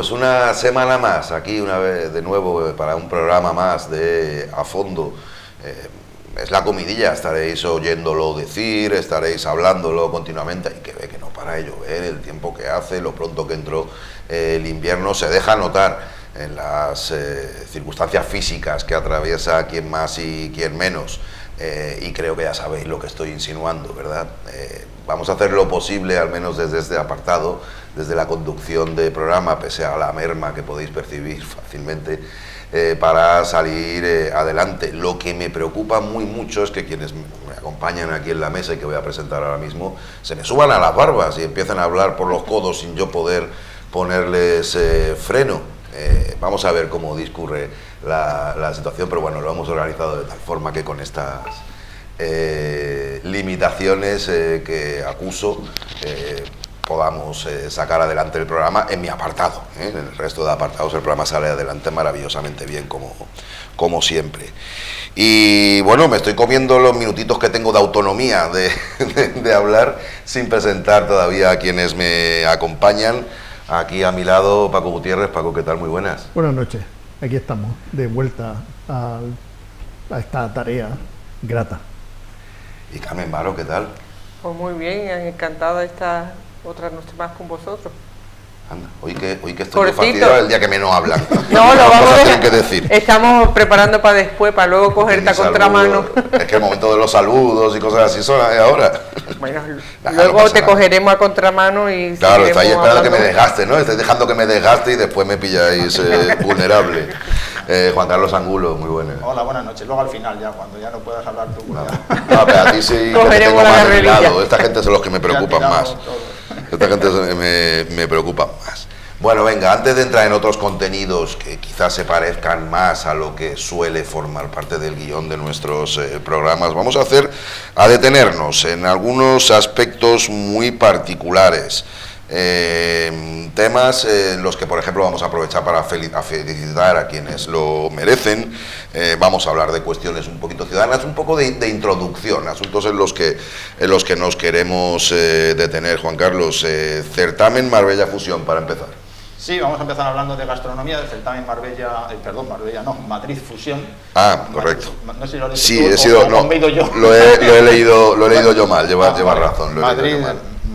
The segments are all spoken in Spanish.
pues una semana más, aquí una vez de nuevo para un programa más de A Fondo. Es la comidilla, estaréis oyéndolo decir, estaréis hablándolo continuamente, hay que ver que no para de llover, el tiempo que hace, lo pronto que entró el invierno, se deja notar en las circunstancias físicas que atraviesa quien más y quien menos, y creo que ya sabéis lo que estoy insinuando, ¿verdad? Vamos a hacer lo posible, al menos desde este apartado, desde la conducción de programa, pese a la merma que podéis percibir fácilmente, para salir adelante. Lo que me preocupa muy mucho es que quienes me acompañan aquí en la mesa y que voy a presentar ahora mismo, se me suban a las barbas y empiezan a hablar por los codos sin yo poder ponerles freno. Vamos a ver cómo discurre la situación, pero bueno, lo hemos organizado de tal forma que con estas limitaciones que acuso, podamos sacar adelante el programa en mi apartado. En el resto de apartados el programa sale adelante maravillosamente bien, como siempre. Y bueno, me estoy comiendo los minutitos que tengo de autonomía de hablar, sin presentar todavía a quienes me acompañan. Aquí a mi lado, Paco Gutiérrez. Paco, ¿qué tal? Muy buenas. Buenas noches. Aquí estamos, de vuelta a esta tarea grata. Y Carmen Baro, ¿qué tal? Pues muy bien, encantada de estar otra noche más con vosotros. Anda, hoy que estoy fastidiado el día que menos hablan. No, lo vamos a decir que decir. Estamos preparando para después, para luego cogerte a contramano. Es que el momento de los saludos y cosas así son ahora. Bueno, luego no te cogeremos a contramano y... Claro, estáis esperando que me desgaste, ¿no? Estáis dejando que me desgaste y después me pilláis vulnerable. Juan Carlos Angulo, muy buenas. Hola, buenas noches. Luego al final, ya cuando ya no puedas hablar tú. No, pero a ti sí que te tengo más de mi lado. Esta gente son los que me preocupan más. Esta gente me preocupa más. Bueno, venga, antes de entrar en otros contenidos que quizás se parezcan más a lo que suele formar parte del guión de nuestros programas, vamos a detenernos en algunos aspectos muy particulares. Temas en los que, por ejemplo, vamos a aprovechar para felicitar a quienes lo merecen. Vamos a hablar de cuestiones un poquito ciudadanas, un poco de introducción, asuntos en los que nos queremos detener. Juan Carlos, certamen Marbella Fusión, para empezar. Sí, vamos a empezar hablando de gastronomía, del certamen Madrid Fusión. Ah, correcto. No sé si lo has sí, tú, he sido, no, yo. Lo he leído yo mal, lleva razón.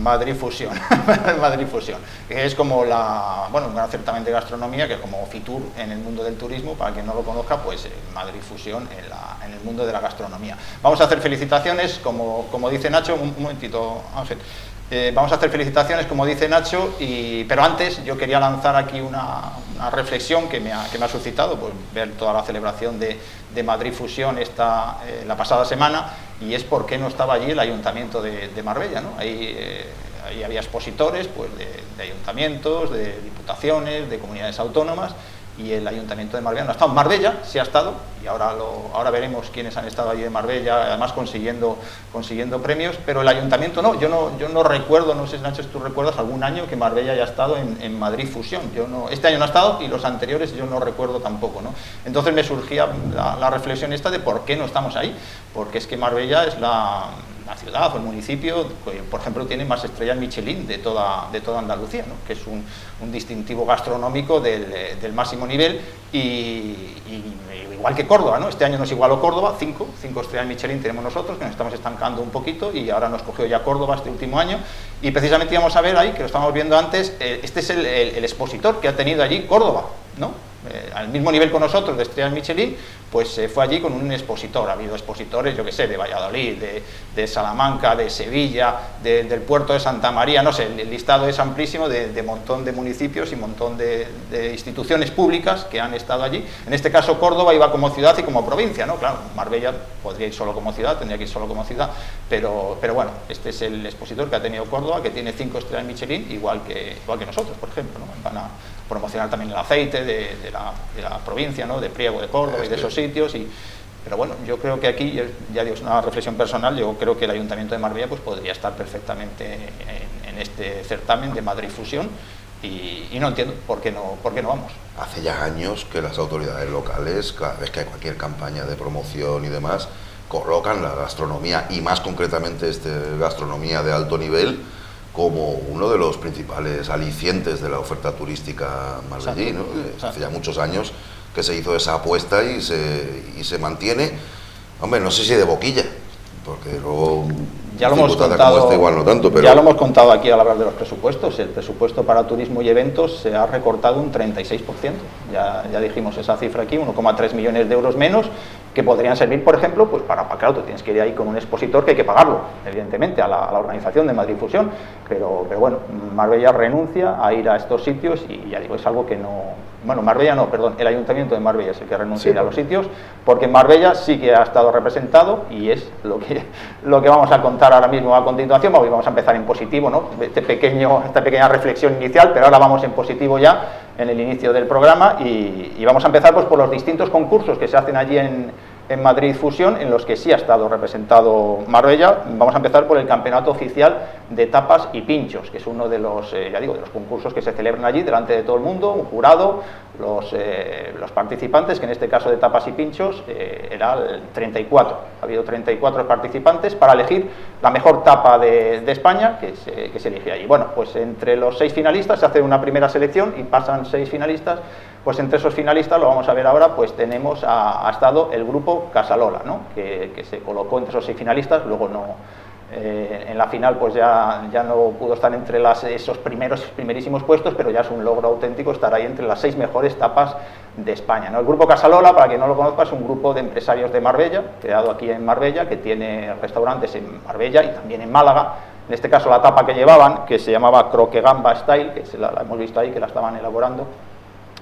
Madrid Fusión, Madrid Fusión, que es como un gran certamen de gastronomía, que es como Fitur en el mundo del turismo. Para quien no lo conozca, pues Madrid Fusión en el mundo de la gastronomía. Vamos a hacer felicitaciones, como dice Nacho, un momentito, Ángel. Vamos a hacer felicitaciones, como dice Nacho, pero antes yo quería lanzar aquí una reflexión que me ha suscitado, pues, ver toda la celebración de Madrid Fusión la pasada semana, y es por qué no estaba allí el Ayuntamiento de Marbella, ¿no? Ahí había expositores, pues, de ayuntamientos, de diputaciones, de comunidades autónomas, y el Ayuntamiento de Marbella no ha estado. Marbella sí ha estado, y ahora veremos quiénes han estado allí en Marbella, además consiguiendo premios, pero el Ayuntamiento no. Yo no recuerdo, no sé si Nacho, tú recuerdas algún año que Marbella haya estado en Madrid Fusión. Este año no ha estado, y los anteriores yo no recuerdo tampoco, ¿no? Entonces me surgía la reflexión esta de por qué no estamos ahí, porque es que Marbella es la ciudad o el municipio que, por ejemplo, tiene más estrellas Michelin de toda Andalucía, ¿no? Que es un distintivo gastronómico del máximo nivel, y igual que Córdoba, ¿no? Este año nos igualó Córdoba, 5 estrellas Michelin tenemos nosotros, que nos estamos estancando un poquito, y ahora nos cogió ya Córdoba este último año, y precisamente íbamos a ver ahí, que lo estábamos viendo antes, este es el expositor que ha tenido allí Córdoba, ¿no? Al mismo nivel con nosotros de estrellas Michelin, pues fue allí con un expositor. Ha habido expositores, yo que sé, de Valladolid, de Salamanca, de Sevilla, del puerto de Santa María, no sé, el listado es amplísimo de montón de municipios y montón de instituciones públicas que han estado allí. En este caso Córdoba iba como ciudad y como provincia, ¿no? Claro, Marbella podría ir solo como ciudad, tendría que ir solo como ciudad, pero bueno, este es el expositor que ha tenido Córdoba, que tiene 5 estrellas Michelin, igual que nosotros, por ejemplo, ¿no? Van a promocionar también el aceite de la provincia, ¿no? De Priego de Córdoba y de esos sitios. Pero bueno, yo creo que aquí, ya digo, es una reflexión personal, yo creo que el Ayuntamiento de Marbella pues podría estar perfectamente en este certamen de Madrid Fusión, y no entiendo por qué no vamos. Hace ya años que las autoridades locales, cada vez que hay cualquier campaña de promoción y demás, colocan la gastronomía, y más concretamente gastronomía de alto nivel, como uno de los principales alicientes de la oferta turística marbellí, ¿no? Hace ya muchos años que se hizo esa apuesta y se mantiene, hombre, no sé si de boquilla, porque luego ya lo hemos contado, igual no tanto, pero ya lo hemos contado aquí al hablar de los presupuestos. El presupuesto para turismo y eventos se ha recortado un 36%. Ya dijimos esa cifra aquí, 1,3 millones de euros menos, que podrían servir, por ejemplo, pues para claro, tú tienes que ir ahí con un expositor que hay que pagarlo, evidentemente, a la organización de Madrid Fusión, pero bueno, Marbella renuncia a ir a estos sitios y ya digo, es algo que no... Bueno, Marbella no, perdón, el Ayuntamiento de Marbella es el que renuncia a los sitios, porque en Marbella sí que ha estado representado y es lo que vamos a contar ahora mismo a continuación. Vamos a empezar en positivo, ¿no? Esta pequeña reflexión inicial, pero ahora vamos en positivo ya en el inicio del programa y vamos a empezar pues por los distintos concursos que se hacen allí en Madrid Fusión, en los que sí ha estado representado Marbella. Vamos a empezar por el campeonato oficial de tapas y pinchos, que es uno de los, de los concursos que se celebran allí delante de todo el mundo, un jurado, los participantes, que en este caso de tapas y pinchos era el 34. Ha habido 34 participantes para elegir la mejor tapa de España que se elige allí. Bueno, pues entre los 6 finalistas se hace una primera selección y pasan 6 finalistas. Pues entre esos finalistas, lo vamos a ver ahora, pues tenemos ha estado el grupo Casalola, ¿no? que se colocó entre esos 6 finalistas, luego no, en la final pues ya no pudo estar entre esos primerísimos puestos, pero ya es un logro auténtico estar ahí entre las 6 mejores tapas de España, ¿no? El grupo Casalola, para quien no lo conozca, es un grupo de empresarios de Marbella, creado aquí en Marbella, que tiene restaurantes en Marbella y también en Málaga. En este caso la tapa que llevaban, que se llamaba Croque Gamba Style, que la hemos visto ahí, que la estaban elaborando,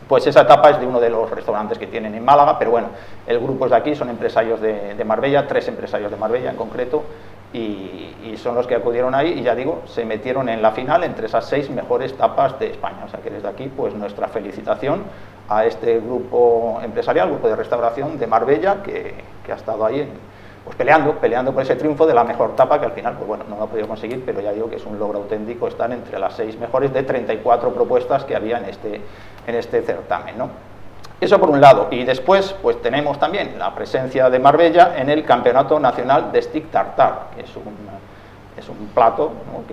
pues esa etapa es de uno de los restaurantes que tienen en Málaga, pero bueno, el grupo es de aquí, son empresarios de Marbella, 3 empresarios de Marbella en concreto, y son los que acudieron ahí y ya digo, se metieron en la final entre esas 6 mejores tapas de España. O sea que desde aquí, pues nuestra felicitación a este grupo empresarial, grupo de restauración de Marbella, que ha estado ahí pues peleando por ese triunfo de la mejor tapa, que al final, pues bueno, no lo ha podido conseguir, pero ya digo que es un logro auténtico estar entre las 6 mejores de 34 propuestas que había en este certamen, ¿no? Eso por un lado. Y después, pues tenemos también la presencia de Marbella en el Campeonato Nacional de Stick Tartar, que es un plato, ¿no?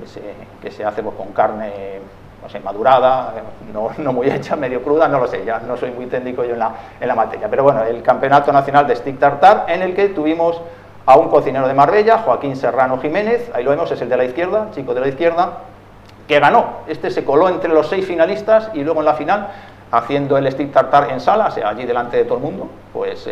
que se hace pues con carne, no sé, madurada, no muy hecha, medio cruda, no lo sé, ya no soy muy técnico yo en la materia. Pero bueno, el Campeonato Nacional de Stick Tartar, en el que tuvimos a un cocinero de Marbella, Joaquín Serrano Jiménez, ahí lo vemos, es el de la izquierda, chico de la izquierda, que ganó. Este se coló entre los 6 finalistas y luego en la final, haciendo el stick tartar en sala, o sea, allí delante de todo el mundo, pues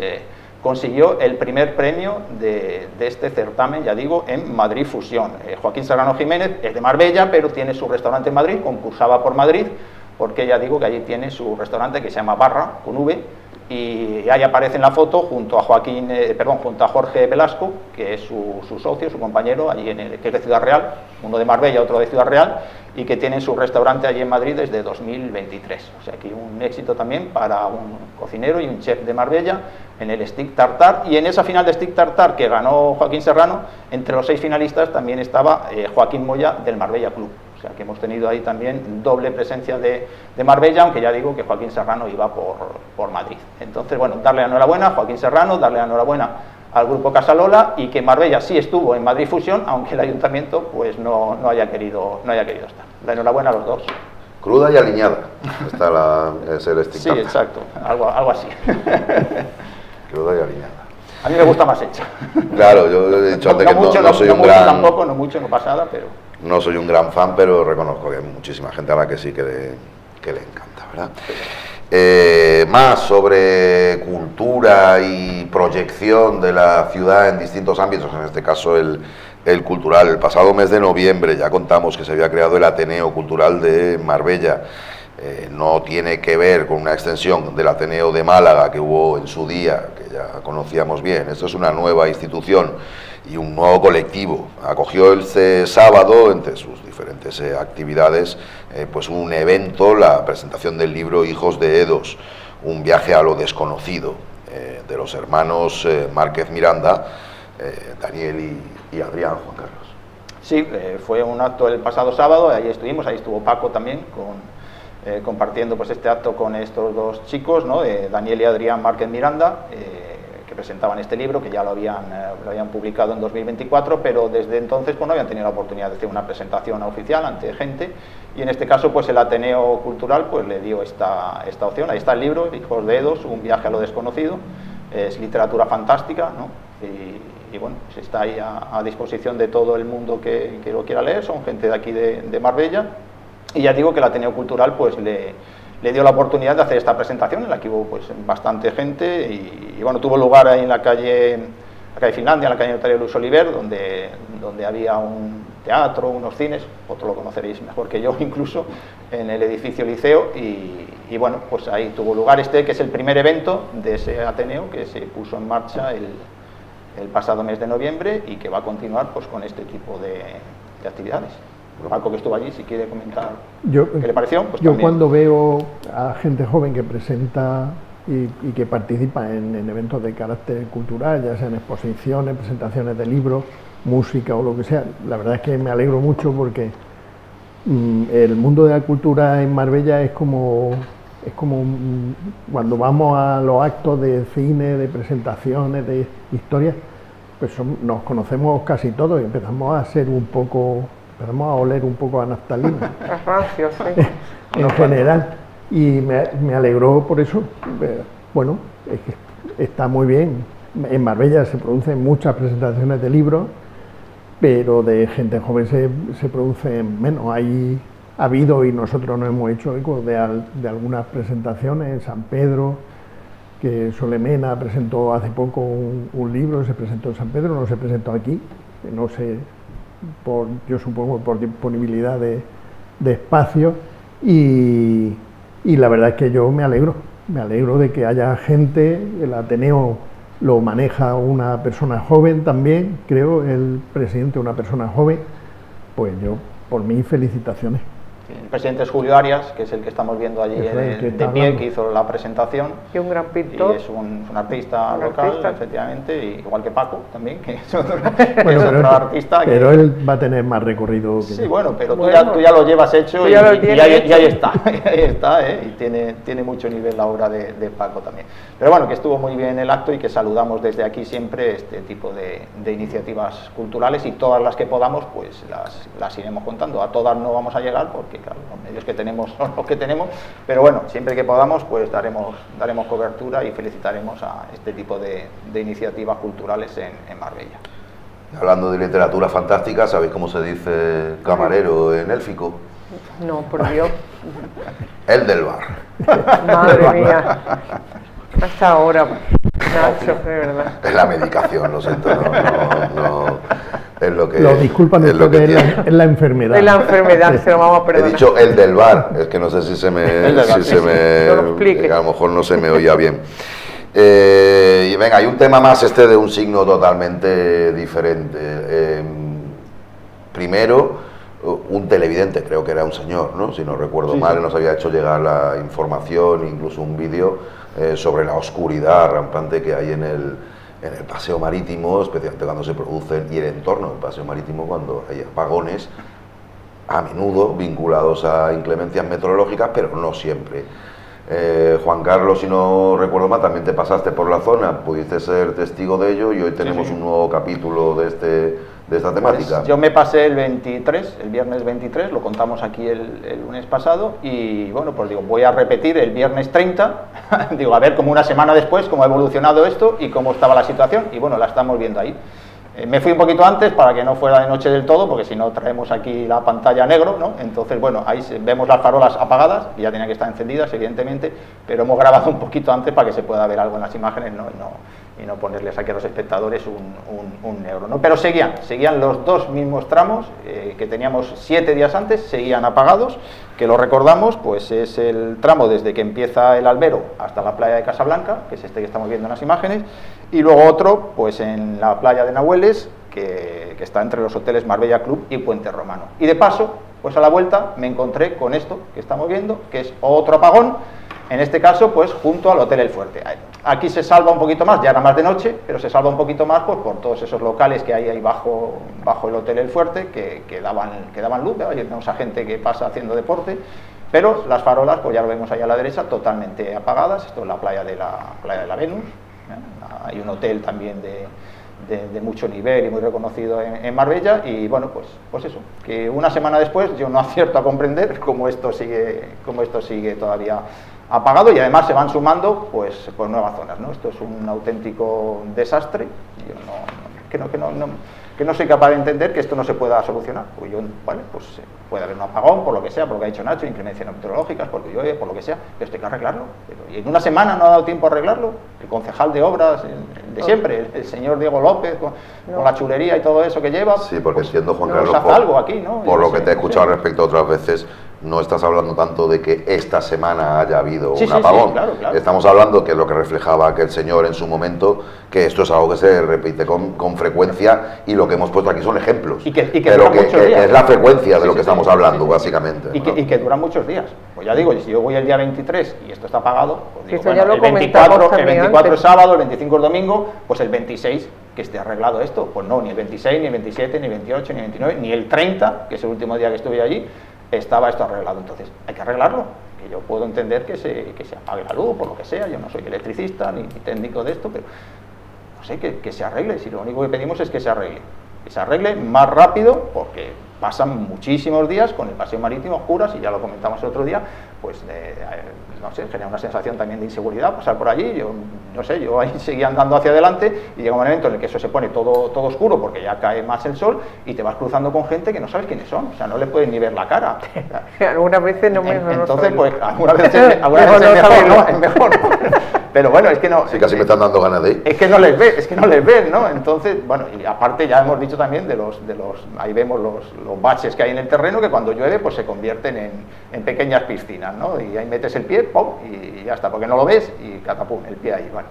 consiguió el primer premio de este certamen, ya digo, en Madrid Fusión. Joaquín Serrano Jiménez es de Marbella, pero tiene su restaurante en Madrid, concursaba por Madrid, porque ya digo que allí tiene su restaurante que se llama Barra, con V, y ahí aparece en la foto junto a junto a Jorge Velasco, que es su socio, su compañero, allí que es de Ciudad Real, uno de Marbella, otro de Ciudad Real, y que tienen su restaurante allí en Madrid desde 2023. O sea, aquí un éxito también para un cocinero y un chef de Marbella en el stick tartar. Y en esa final de stick tartar que ganó Joaquín Serrano, entre los 6 finalistas también estaba Joaquín Moya del Marbella Club. O sea, que hemos tenido ahí también doble presencia de Marbella, aunque ya digo que Joaquín Serrano iba por Madrid. Entonces, bueno, darle la enhorabuena a Joaquín Serrano, darle la enhorabuena al grupo Casalola, y que Marbella sí estuvo en Madrid Fusión, aunque el ayuntamiento pues no haya querido estar. La enhorabuena a los dos. Cruda y aliñada. Es el stick. Sí, exacto, algo así. Cruda y aliñada. A mí me gusta más hecha. Claro, yo he dicho antes que no soy un gran... Tampoco, no mucho, no pasada, pero... No soy un gran fan, pero reconozco que hay muchísima gente a la que sí que le encanta, ¿verdad? Más sobre cultura y proyección de la ciudad en distintos ámbitos, en este caso el cultural. El pasado mes de noviembre ya contamos que se había creado el Ateneo Cultural de Marbella. No tiene que ver con una extensión del Ateneo de Málaga que hubo en su día, que ya conocíamos bien. Esto es una nueva institución y un nuevo colectivo. Acogió este sábado, entre sus diferentes actividades, pues un evento, la presentación del libro Hijos de Edos, un viaje a lo desconocido, de los hermanos Márquez Miranda, Daniel y Adrián, Juan Carlos. Sí, fue un acto el pasado sábado, ahí estuvimos, ahí estuvo Paco también, compartiendo pues este acto con estos dos chicos, ¿no? Daniel y Adrián Márquez Miranda, que que presentaban este libro, que ya lo habían publicado en 2024, pero desde entonces pues no habían tenido la oportunidad de hacer una presentación oficial ante gente, y en este caso pues el Ateneo Cultural pues le dio esta opción. Ahí está el libro, Hijos de Edos, un viaje a lo desconocido, es literatura fantástica, ¿no? Y bueno, pues está ahí a disposición de todo el mundo que lo quiera leer, son gente de aquí de Marbella, y ya digo que el Ateneo Cultural pues le dio la oportunidad de hacer esta presentación en la que hubo pues bastante gente, y bueno, tuvo lugar ahí en la calle Finlandia, en la calle Notario Luis Oliver, donde había un teatro, unos cines, otro lo conoceréis mejor que yo incluso, en el edificio Liceo, y bueno, pues ahí tuvo lugar que es el primer evento de ese Ateneo que se puso en marcha el pasado mes de noviembre, y que va a continuar pues con este tipo de actividades. Paco, que estuvo allí, si quiere comentar qué le pareció. Pues yo también. Cuando veo a gente joven que presenta y que participa en eventos de carácter cultural, ya sean exposiciones, presentaciones de libros, música o lo que sea, la verdad es que me alegro mucho, porque el mundo de la cultura en Marbella es como cuando vamos a los actos de cine, de presentaciones, de historias, pues nos conocemos casi todos y empezamos a oler un poco a naftalina. Es rancio, sí. En general, y me alegró por eso. Bueno, es que está muy bien. En Marbella se producen muchas presentaciones de libros, pero de gente joven se producen menos. Ha habido, y nosotros nos hemos hecho eco de algunas presentaciones en San Pedro, que Solemena presentó hace poco un libro, se presentó en San Pedro, no se presentó aquí, no sé, yo supongo por disponibilidad de espacio, y la verdad es que yo me alegro de que haya gente. El Ateneo lo maneja una persona joven también, creo, el presidente una persona joven, pues yo, por mí, felicitaciones. El presidente es Julio Arias, que es el que estamos viendo allí de pie, que hizo la presentación. Y un gran pintor. Y es un artista local, efectivamente, y igual que Paco también, que es otro, artista. Pero él va a tener más recorrido que sí, yo. Bueno, pero tú ya lo llevas hecho y ahí está, y tiene mucho nivel la obra de Paco también. Pero bueno, que estuvo muy bien el acto, y que saludamos desde aquí siempre este tipo de iniciativas culturales, y todas las que podamos pues las iremos contando. A todas no vamos a llegar, porque claro, los medios que tenemos son los que tenemos, pero bueno, siempre que podamos pues daremos cobertura y felicitaremos a este tipo de iniciativas culturales en Marbella. Hablando de literatura fantástica, ¿sabéis cómo se dice camarero en élfico? No, por Dios. El del bar. Madre mía. Hasta ahora, Nacho, de verdad. Es la medicación, lo siento, no es lo que... Lo disculpan ustedes, es la enfermedad. Es la enfermedad, se lo vamos a perdonar. He dicho el del bar, es que no sé si se me... No lo explique. A lo mejor no se me oía bien. Y venga, hay un tema más de un signo totalmente diferente. Primero, un televidente, creo que era un señor, ¿no? Si no recuerdo mal, nos había hecho llegar la información, incluso un vídeo sobre la oscuridad rampante que hay en el paseo marítimo, especialmente cuando se producen, y el entorno del paseo marítimo, cuando hay apagones, a menudo vinculados a inclemencias meteorológicas, pero no siempre. Juan Carlos, si no recuerdo mal, también te pasaste por la zona, pudiste ser testigo de ello, y hoy tenemos un nuevo capítulo de esta temática. Pues yo me pasé el viernes 23, lo contamos aquí el lunes pasado, y bueno, pues digo, voy a repetir el viernes 30, digo, a ver como una semana después cómo ha evolucionado esto y cómo estaba la situación, y bueno, la estamos viendo ahí. Me fui un poquito antes para que no fuera de noche del todo, porque si no traemos aquí la pantalla negro, ¿no? Entonces, bueno, ahí vemos las farolas apagadas, y ya tenían que estar encendidas, evidentemente, pero hemos grabado un poquito antes para que se pueda ver algo en las imágenes, ¿no? Y no ponerles aquí a los espectadores un negro, ¿no? Pero seguían los dos mismos tramos que teníamos 7 días antes, seguían apagados, que lo recordamos, pues es el tramo desde que empieza el Albero hasta la playa de Casablanca, que es este que estamos viendo en las imágenes, y luego otro, pues en la playa de Nahueles, que está entre los hoteles Marbella Club y Puente Romano. Y de paso, pues a la vuelta me encontré con esto que estamos viendo, que es otro apagón, en este caso, pues junto al Hotel El Fuerte. Aquí se salva un poquito más, ya era más de noche, pero se salva un poquito más pues por todos esos locales que hay ahí bajo el Hotel El Fuerte, que daban luz, hay mucha gente que pasa haciendo deporte, pero las farolas, pues ya lo vemos ahí a la derecha, totalmente apagadas. Esto es la playa de la Venus, Hay un hotel también de mucho nivel y muy reconocido en Marbella, y bueno, pues eso, que una semana después yo no acierto a comprender cómo esto sigue todavía apagado, y además se van sumando pues nuevas zonas, ¿no? Esto es un auténtico desastre. Yo que no soy capaz de entender que esto no se pueda solucionar. Pues puede haber un apagón, por lo que sea, por lo que ha dicho Nacho, inclemencias meteorológicas, porque llueve, por lo que sea, pero esto hay que arreglarlo. Y en una semana no ha dado tiempo a arreglarlo. El concejal de obras de siempre, el señor Diego López, con la chulería y todo eso que lleva. Sí, porque entiendo, Juan nos Carlos, hace algo aquí, ¿no? por lo que te he escuchado respecto a otras veces, no estás hablando tanto de que esta semana haya habido un apagón. Claro. Estamos hablando que es lo que reflejaba aquel señor en su momento, que esto es algo que se repite con frecuencia, y lo que hemos puesto aquí son ejemplos. Pero que es la frecuencia de lo que estamos hablando, básicamente. Y que dura muchos días. Pues ya digo, si yo voy el día 23 y esto está apagado, pues digo, ya lo el 24 es sábado, el 25 es domingo, pues el 26 que esté arreglado esto. Pues no, ni el 26, ni el 27, ni el 28, ni el 29, ni el 30, que es el último día que estuve allí, estaba esto arreglado. Entonces hay que arreglarlo. Que yo puedo entender que se apague la luz, por lo que sea. Yo no soy electricista ni técnico de esto, pero no sé, que se arregle. Si lo único que pedimos es que se arregle más rápido, porque pasan muchísimos días con el paseo marítimo a oscuras, y ya lo comentamos el otro día, pues no sé, genera una sensación también de inseguridad pasar por allí. Yo no sé, yo ahí seguía andando hacia adelante, y llega un momento en el que eso se pone todo oscuro porque ya cae más el sol, y te vas cruzando con gente que no sabes quiénes son, o sea, no le puedes ni ver la cara. Algunas veces entonces, pues algunas veces es mejor, ¿no? Pero bueno, es que no... Sí, casi me están dando ganas de ir. Es que no les ves, ¿no? Entonces, bueno, y aparte ya hemos dicho también de los ahí vemos los baches que hay en el terreno, que cuando llueve pues se convierten en pequeñas piscinas, ¿no? Y ahí metes el pie, ¡pum!, y ya está, porque no lo ves, y catapum, el pie ahí, bueno.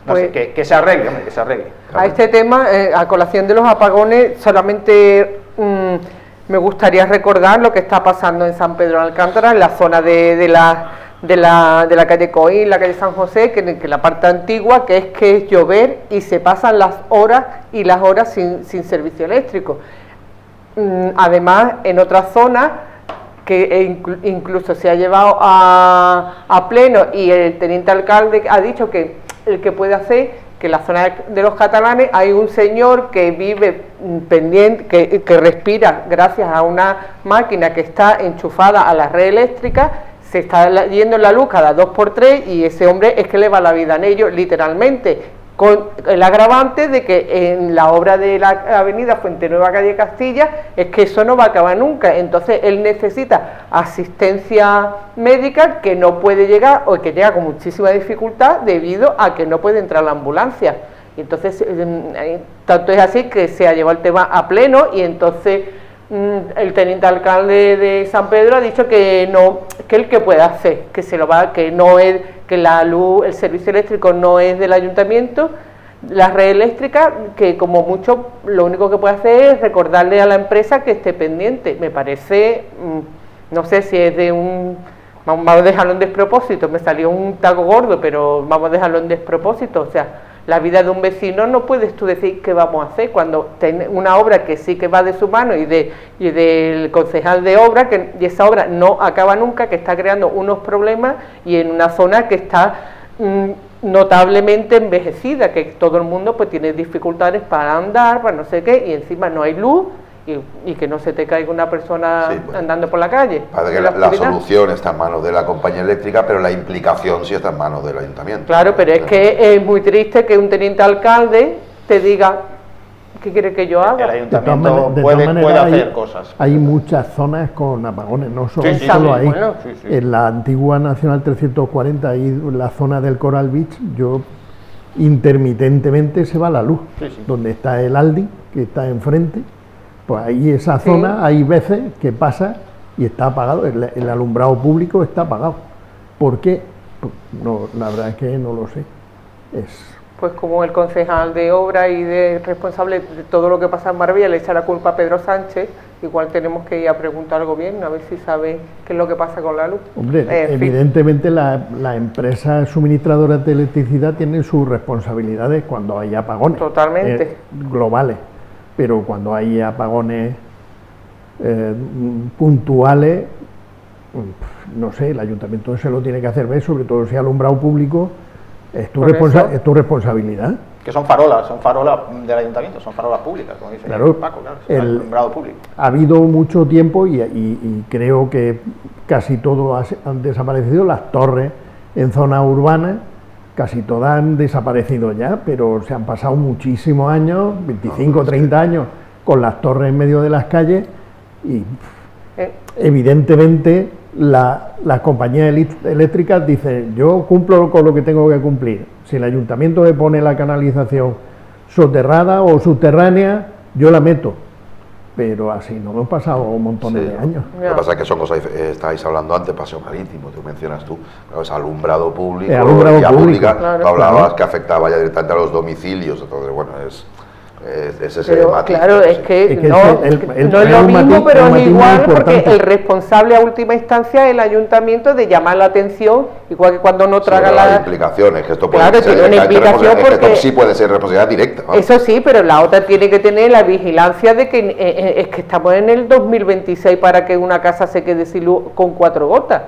No sé, que se arregle, hombre, que se arregle. A este tema, a colación de los apagones, solamente me gustaría recordar lo que está pasando en San Pedro de Alcántara, en la zona de la calle Coín, la calle San José, que la parte antigua, que es llover y se pasan las horas y las horas sin servicio eléctrico. Además, en otras zonas, que incluso se ha llevado a pleno, y el teniente alcalde ha dicho que el que puede hacer, que en la zona de los catalanes hay un señor que vive pendiente, que respira gracias a una máquina que está enchufada a la red eléctrica. Se está yendo la luz cada 2x3, y ese hombre es que le va la vida en ello, literalmente, con el agravante de que en la obra de la avenida Fuente Nueva, calle Castilla, es que eso no va a acabar nunca. Entonces él necesita asistencia médica, que no puede llegar, o que llega con muchísima dificultad debido a que no puede entrar la ambulancia. Y entonces, tanto es así que se ha llevado el tema a pleno, y entonces el teniente alcalde de San Pedro ha dicho que él que puede hacer, que la luz, el servicio eléctrico no es del ayuntamiento, la red eléctrica, que como mucho lo único que puede hacer es recordarle a la empresa que esté pendiente. Me parece, no sé si es vamos a dejarlo en despropósito, me salió un taco gordo, pero vamos a dejarlo en despropósito. O sea, la vida de un vecino no puedes tú decir qué vamos a hacer cuando tiene una obra que sí que va de su mano y del concejal de obra, y esa obra no acaba nunca, que está creando unos problemas, y en una zona que está notablemente envejecida, que todo el mundo pues tiene dificultades para andar, para no sé qué, y encima no hay luz. Y que no se te caiga una persona andando por la calle. Parece que la solución está en manos de la compañía eléctrica, pero la implicación sí está en manos del ayuntamiento. Claro, pero es que es muy triste que un teniente alcalde te diga qué quiere que yo haga. El ayuntamiento puede hacer cosas. Hay muchas zonas con apagones, no solo, Sí, ahí. bueno. En la antigua Nacional 340, ahí en la zona del Coral Beach, intermitentemente se va la luz. Donde está el Aldi, que está enfrente, pues ahí esa zona hay veces que pasa y está apagado, el alumbrado público está apagado. ¿Por qué? Pues no, la verdad es que no lo sé. Pues como el concejal de obra y de responsable de todo lo que pasa en Marbella le echa la culpa a Pedro Sánchez, igual tenemos que ir a preguntar al gobierno a ver si sabe qué es lo que pasa con la luz. Hombre, evidentemente las empresas suministradoras de electricidad tienen sus responsabilidades cuando hay apagones. Totalmente. Globales. Pero cuando hay apagones puntuales, no sé, el ayuntamiento se lo tiene que hacer ver, sobre todo si alumbrado público, Es Por tu responsabilidad. Que son farolas del ayuntamiento, son farolas públicas, como dice Claro, Paco, claro, es el alumbrado público. Ha habido mucho tiempo y creo que casi todo han desaparecido. Las torres en zona urbana, casi todas han desaparecido ya, pero se han pasado muchísimos años, 25, 30 años, con las torres en medio de las calles y evidentemente las compañías eléctricas dicen, yo cumplo con lo que tengo que cumplir. Si el ayuntamiento me pone la canalización soterrada o subterránea, yo la meto. Pero así no hemos pasado montones de años. Lo que pasa es que son cosas, estáis hablando antes, paseo marítimo, tú mencionas tú, es alumbrado público, vía pública, claro, tú hablabas que afectaba ya directamente a los domicilios, entonces bueno, es ese matiz. Claro, es que no es lo mismo, pero es igual, porque el responsable a última instancia es el ayuntamiento de llamar la atención, igual que cuando no traga las implicaciones, que esto puede claro, ser tiene una implicación porque esto sí puede ser responsabilidad directa, ¿no? Eso sí, pero la otra tiene que tener la vigilancia de que es que estamos en el 2026 para que una casa se quede sin luz con 4 gotas.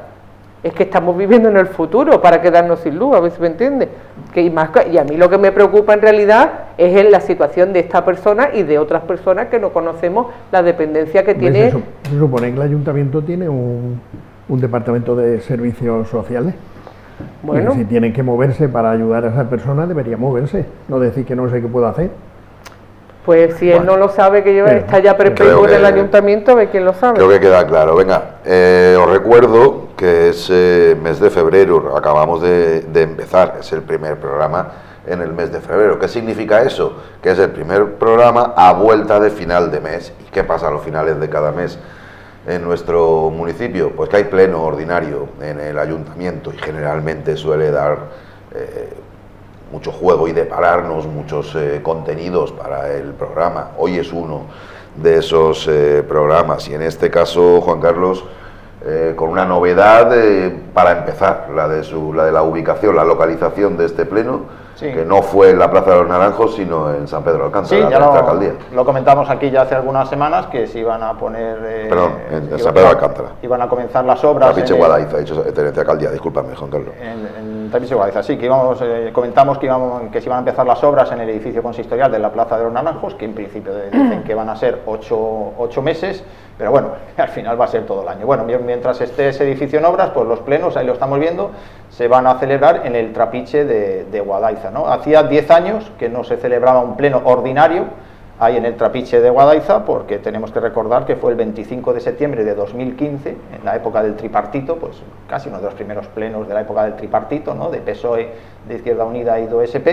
Es que estamos viviendo en el futuro para quedarnos sin luz, a ver si me entiende. Y a mí lo que me preocupa en realidad es en la situación de esta persona y de otras personas que no conocemos la dependencia que tiene. Se supone que el ayuntamiento tiene un departamento de servicios sociales. Bueno, y si tienen que moverse para ayudar a esa persona, debería moverse, no decir que no sé qué puedo hacer. Pues si él no lo sabe, que está ya perpetuo en el ayuntamiento, a ver quién lo sabe. Creo que queda claro. Venga, os recuerdo que es mes de febrero, acabamos de empezar, es el primer programa en el mes de febrero. ¿Qué significa eso? Que es el primer programa a vuelta de final de mes. ¿Y qué pasa a los finales de cada mes en nuestro municipio? Pues que hay pleno ordinario en el ayuntamiento y generalmente suele dar mucho juego y depararnos muchos contenidos para el programa. Hoy es uno de esos programas y en este caso, Juan Carlos, con una novedad para empezar, la de la ubicación, la localización de este pleno, sí, que no fue en la Plaza de los Naranjos, sino en San Pedro de Alcántara, sí, ya alcaldía. Lo comentamos aquí ya hace algunas semanas, que se iban a poner... Perdón, en San Pedro de Alcántara. Iban a comenzar las obras... Trapiche Guadaiza, dicho Tenencia Alcaldía, discúlpame, Juan Carlos. En Trapiche Guadaiza, sí, que comentamos que se iban a empezar las obras en el edificio consistorial de la Plaza de los Naranjos, que en principio dicen que van a ser 8 meses, pero bueno, al final va a ser todo el año. Bueno, mientras esté ese edificio en obras, pues los plenos, ahí lo estamos viendo, se van a celebrar en el Trapiche de Guadaiza, ¿no? Hacía 10 años que no se celebraba un pleno ordinario ahí en el Trapiche de Guadaiza, porque tenemos que recordar que fue el 25 de septiembre de 2015, en la época del tripartito, pues casi uno de los primeros plenos de la época del tripartito, ¿no? De PSOE, de Izquierda Unida y de OSP,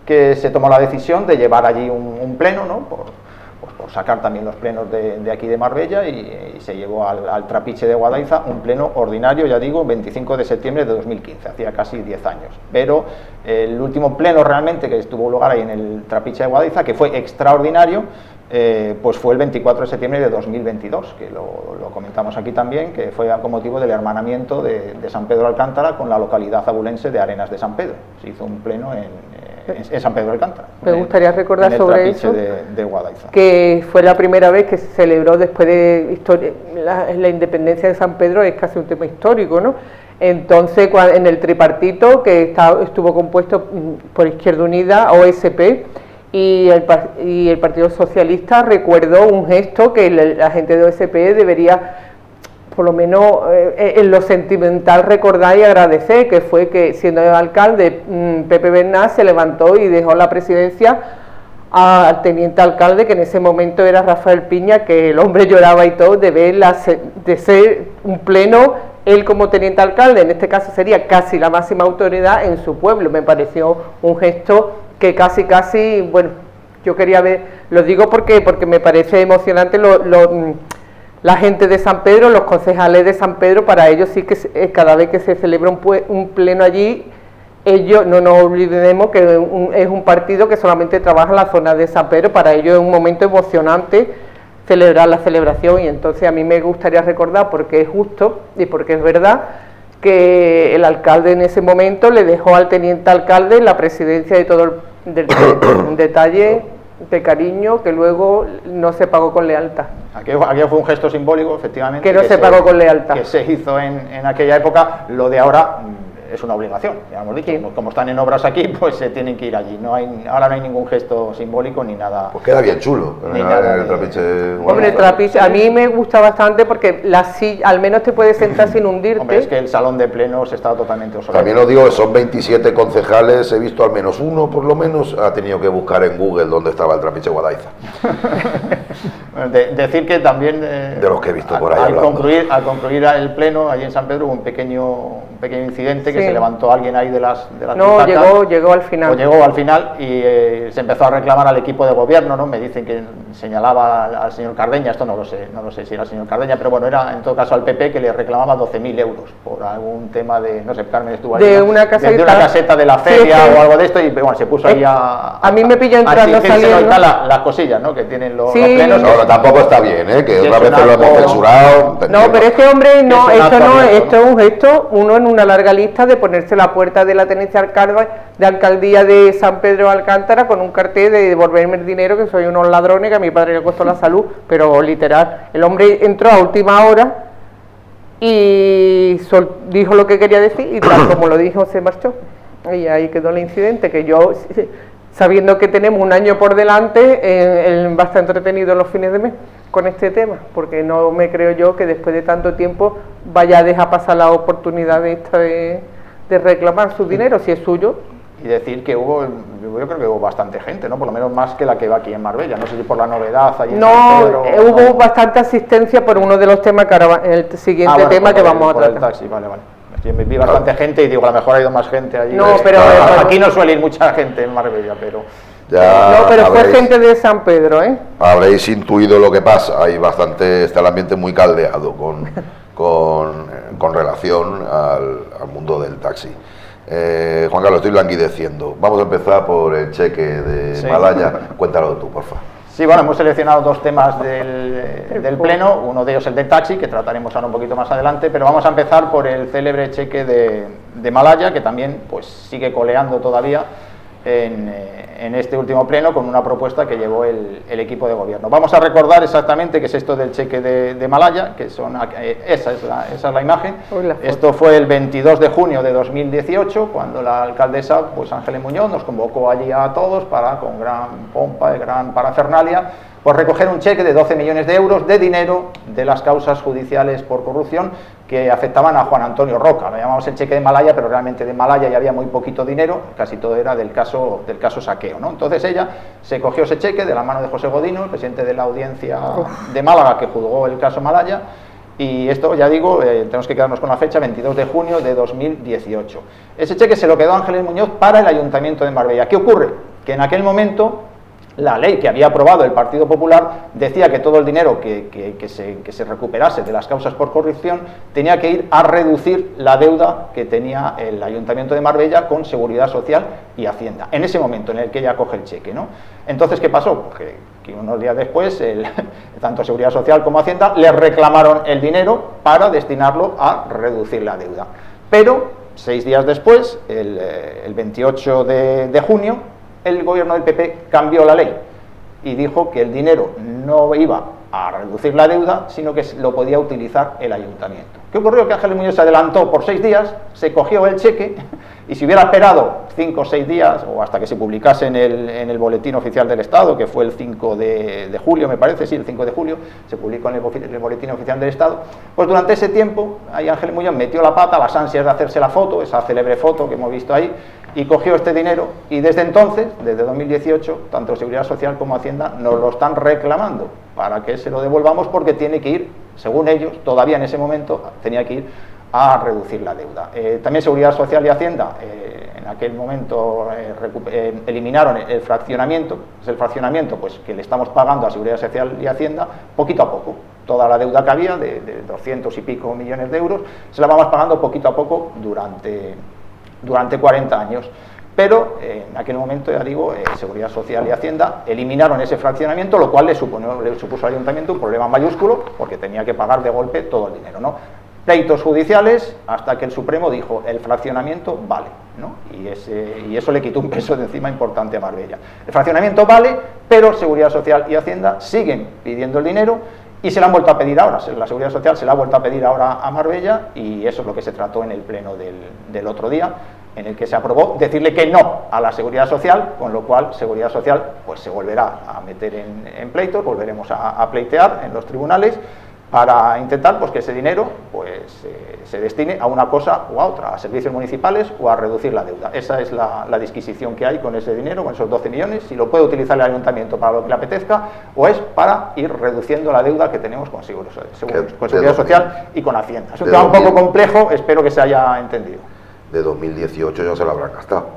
que se tomó la decisión de llevar allí un pleno, ¿no? Por sacar también los plenos de aquí de Marbella y se llevó al Trapiche de Guadaiza un pleno ordinario, ya digo, 25 de septiembre de 2015, hacía casi 10 años. Pero el último pleno realmente que tuvo lugar ahí en el Trapiche de Guadaiza, que fue extraordinario, pues fue el 24 de septiembre de 2022, que lo comentamos aquí también, que fue con motivo del hermanamiento de San Pedro de Alcántara con la localidad abulense de Arenas de San Pedro. Se hizo un pleno en San Pedro de Alcántara. Me gustaría recordar sobre eso, de Guadaiza, que fue la primera vez que se celebró después de la independencia de San Pedro, es casi un tema histórico, ¿no? Entonces, en el tripartito, que estuvo compuesto por Izquierda Unida, OSP y el Partido Socialista, recuerdo un gesto que la gente de OSP debería, por lo menos en lo sentimental, recordar y agradecer, que fue que, siendo el alcalde, Pepe Bernat se levantó y dejó la presidencia al teniente alcalde, que en ese momento era Rafael Piña, que el hombre lloraba y todo, de ser un pleno, él como teniente alcalde, en este caso sería casi la máxima autoridad en su pueblo. Me pareció un gesto que casi, bueno, yo quería ver, lo digo porque me parece emocionante la gente de San Pedro, los concejales de San Pedro. Para ellos sí que cada vez que se celebra un pleno allí, ellos, no nos olvidemos que es un partido que solamente trabaja en la zona de San Pedro. Para ellos es un momento emocionante celebrar la celebración, y entonces a mí me gustaría recordar, porque es justo y porque es verdad, que el alcalde en ese momento le dejó al teniente alcalde la presidencia de todo un detalle de cariño que luego no se pagó con lealtad. Aquello fue un gesto simbólico, efectivamente. Que no se pagó con lealtad. Que se hizo en aquella época. Lo de ahora es una obligación, ya hemos dicho, Sí. como están en obras aquí, pues se tienen que ir allí. Ahora no hay ningún gesto simbólico ni nada. Pues queda bien chulo. Ni nada El de- trapiche. Hombre, el trapiche, a mí me gusta bastante porque la silla, al menos te puedes sentar sin hundirte. Hombre, es que el salón de plenos está totalmente obsoleto. También os digo que son 27 concejales, he visto al menos uno, por lo menos, ha tenido que buscar en Google dónde estaba el trapiche Guadaiza. Decir que también De los que he visto por ahí al hablando. concluir el pleno allí en San Pedro hubo un pequeño incidente que Sí. se levantó alguien ahí de las No, butacas. llegó al final. O llegó al final y se empezó a reclamar al equipo de gobierno, ¿no? Me dicen que señalaba al señor Cardeña, esto no lo sé si era el señor Cardeña, pero bueno, era en todo caso al PP que le reclamaba 12.000 euros por algún tema de, no sé, Carmen estuvo ahí, De ¿no? una caseta. de una caseta de la Sí, feria sí. o algo de esto y bueno, se puso ahí a mí me pilló entrando, exigírselo y saliendo. tal, las cosillas, ¿no? Que tienen los Sí. plenos. No, pero tampoco está bien, ¿eh? Que Sí, otras es veces lo un hemos acto- censurado. te No, entiendo. pero este hombre no, Es un esto acto no, abierto, esto es un gesto, uno en una larga lista de ponerse a la puerta de la tenencia de alcaldía de San Pedro de Alcántara con un cartel de devolverme el dinero, que soy unos ladrones, que a mi padre le costó la salud, pero literal, el hombre entró a última hora y dijo lo que quería decir y tal como lo dijo se marchó. Y ahí quedó el incidente, que yo, sabiendo que tenemos un año por delante, va a estar entretenido los fines de mes con este tema, porque no me creo yo que después de tanto tiempo vaya a dejar pasar la oportunidad esta de reclamar su dinero, si es suyo. Y decir que yo creo que hubo bastante gente, ¿no? Por lo menos más que la que va aquí en Marbella. No sé si por la novedad allí en San No, Pedro, hubo no. bastante asistencia por uno de los temas que ahora el siguiente Bueno, tema por que el- vamos a por el tratar. taxi, vale. Yo vi bastante gente y digo, a lo mejor ha ido más gente allí. No, pero- Aquí no suele ir mucha gente en Marbella, pero... Ya No, pero fue habréis- gente de San Pedro, ¿eh? Habréis intuido lo que pasa. Hay bastante, está el ambiente muy caldeado con relación al mundo del taxi. Juan Carlos, estoy languideciendo. Vamos a empezar por el cheque de Sí. Malaya. Cuéntalo tú, porfa. Sí, bueno, hemos seleccionado dos temas del Pleno, uno de ellos el de taxi, que trataremos ahora un poquito más adelante, pero vamos a empezar por el célebre cheque de Malaya, que también pues sigue coleando todavía en este último Pleno con una propuesta que llevó el equipo de gobierno. Vamos a recordar exactamente qué es esto del cheque de Malaya, que son esa es la imagen. Uy, la foto. Esto fue el 22 de junio de 2018, cuando la alcaldesa, pues Ángeles Muñoz, nos convocó allí a todos para, con gran pompa y gran parafernalia, pues recoger un cheque de 12 millones de euros de dinero de las causas judiciales por corrupción que afectaban a Juan Antonio Roca. Lo llamamos el cheque de Malaya, pero realmente de Malaya ya había muy poquito dinero, casi todo era del caso Saqueo, ¿no? Entonces ella se cogió ese cheque de la mano de José Godino, el presidente de la audiencia de Málaga que juzgó el caso Malaya, y esto, ya digo, tenemos que quedarnos con la fecha, 22 de junio de 2018. Ese cheque se lo quedó Ángeles Muñoz para el Ayuntamiento de Marbella. ¿Qué ocurre? Que en aquel momento la ley que había aprobado el Partido Popular decía que todo el dinero que se recuperase de las causas por corrupción tenía que ir a reducir la deuda que tenía el Ayuntamiento de Marbella con Seguridad Social y Hacienda, en ese momento en el que ella coge el cheque, ¿no? Entonces, ¿qué pasó? Pues que unos días después, tanto Seguridad Social como Hacienda le reclamaron el dinero para destinarlo a reducir la deuda. Pero, 6 días después, el 28 de junio, el gobierno del PP cambió la ley y dijo que el dinero no iba a reducir la deuda, sino que lo podía utilizar el ayuntamiento. ¿Qué ocurrió? Que Ángeles Muñoz se adelantó por 6 días, se cogió el cheque y si hubiera esperado 5 o 6 días o hasta que se publicase en el Boletín Oficial del Estado, que fue el 5 de julio, me parece, sí, el 5 de julio, se publicó en el Boletín Oficial del Estado, pues durante ese tiempo ahí Ángeles Muñoz metió la pata, las ansias de hacerse la foto, esa célebre foto que hemos visto ahí, y cogió este dinero y desde entonces, desde 2018, tanto Seguridad Social como Hacienda nos lo están reclamando para que se lo devolvamos porque tiene que ir, según ellos, todavía en ese momento tenía que ir a reducir la deuda. También Seguridad Social y Hacienda en aquel momento eliminaron el fraccionamiento, es el fraccionamiento pues, que le estamos pagando a Seguridad Social y Hacienda poquito a poco. Toda la deuda que había, de 200 y pico millones de euros, se la vamos pagando poquito a poco durante 40 años. Pero en aquel momento, ya digo, Seguridad Social y Hacienda eliminaron ese fraccionamiento, lo cual le supuso al Ayuntamiento un problema mayúsculo, porque tenía que pagar de golpe todo el dinero, ¿no? Pleitos judiciales hasta que el Supremo dijo el fraccionamiento vale, ¿no? Y eso le quitó un peso de encima importante a Marbella. El fraccionamiento vale, pero Seguridad Social y Hacienda siguen pidiendo el dinero Y se la han vuelto a pedir ahora, la Seguridad Social se la ha vuelto a pedir ahora a Marbella, y eso es lo que se trató en el pleno del otro día, en el que se aprobó decirle que no a la Seguridad Social, con lo cual Seguridad Social pues se volverá a meter en pleitos, volveremos a pleitear en los tribunales para intentar pues que ese dinero pues se destine a una cosa o a otra, a servicios municipales o a reducir la deuda. Esa es la disquisición que hay con ese dinero, con esos 12 millones, si lo puede utilizar el ayuntamiento para lo que le apetezca, o es para ir reduciendo la deuda que tenemos con Seguridad Social y con Hacienda. Es un tema un poco complejo, espero que se haya entendido. De 2018 ya se lo habrán gastado.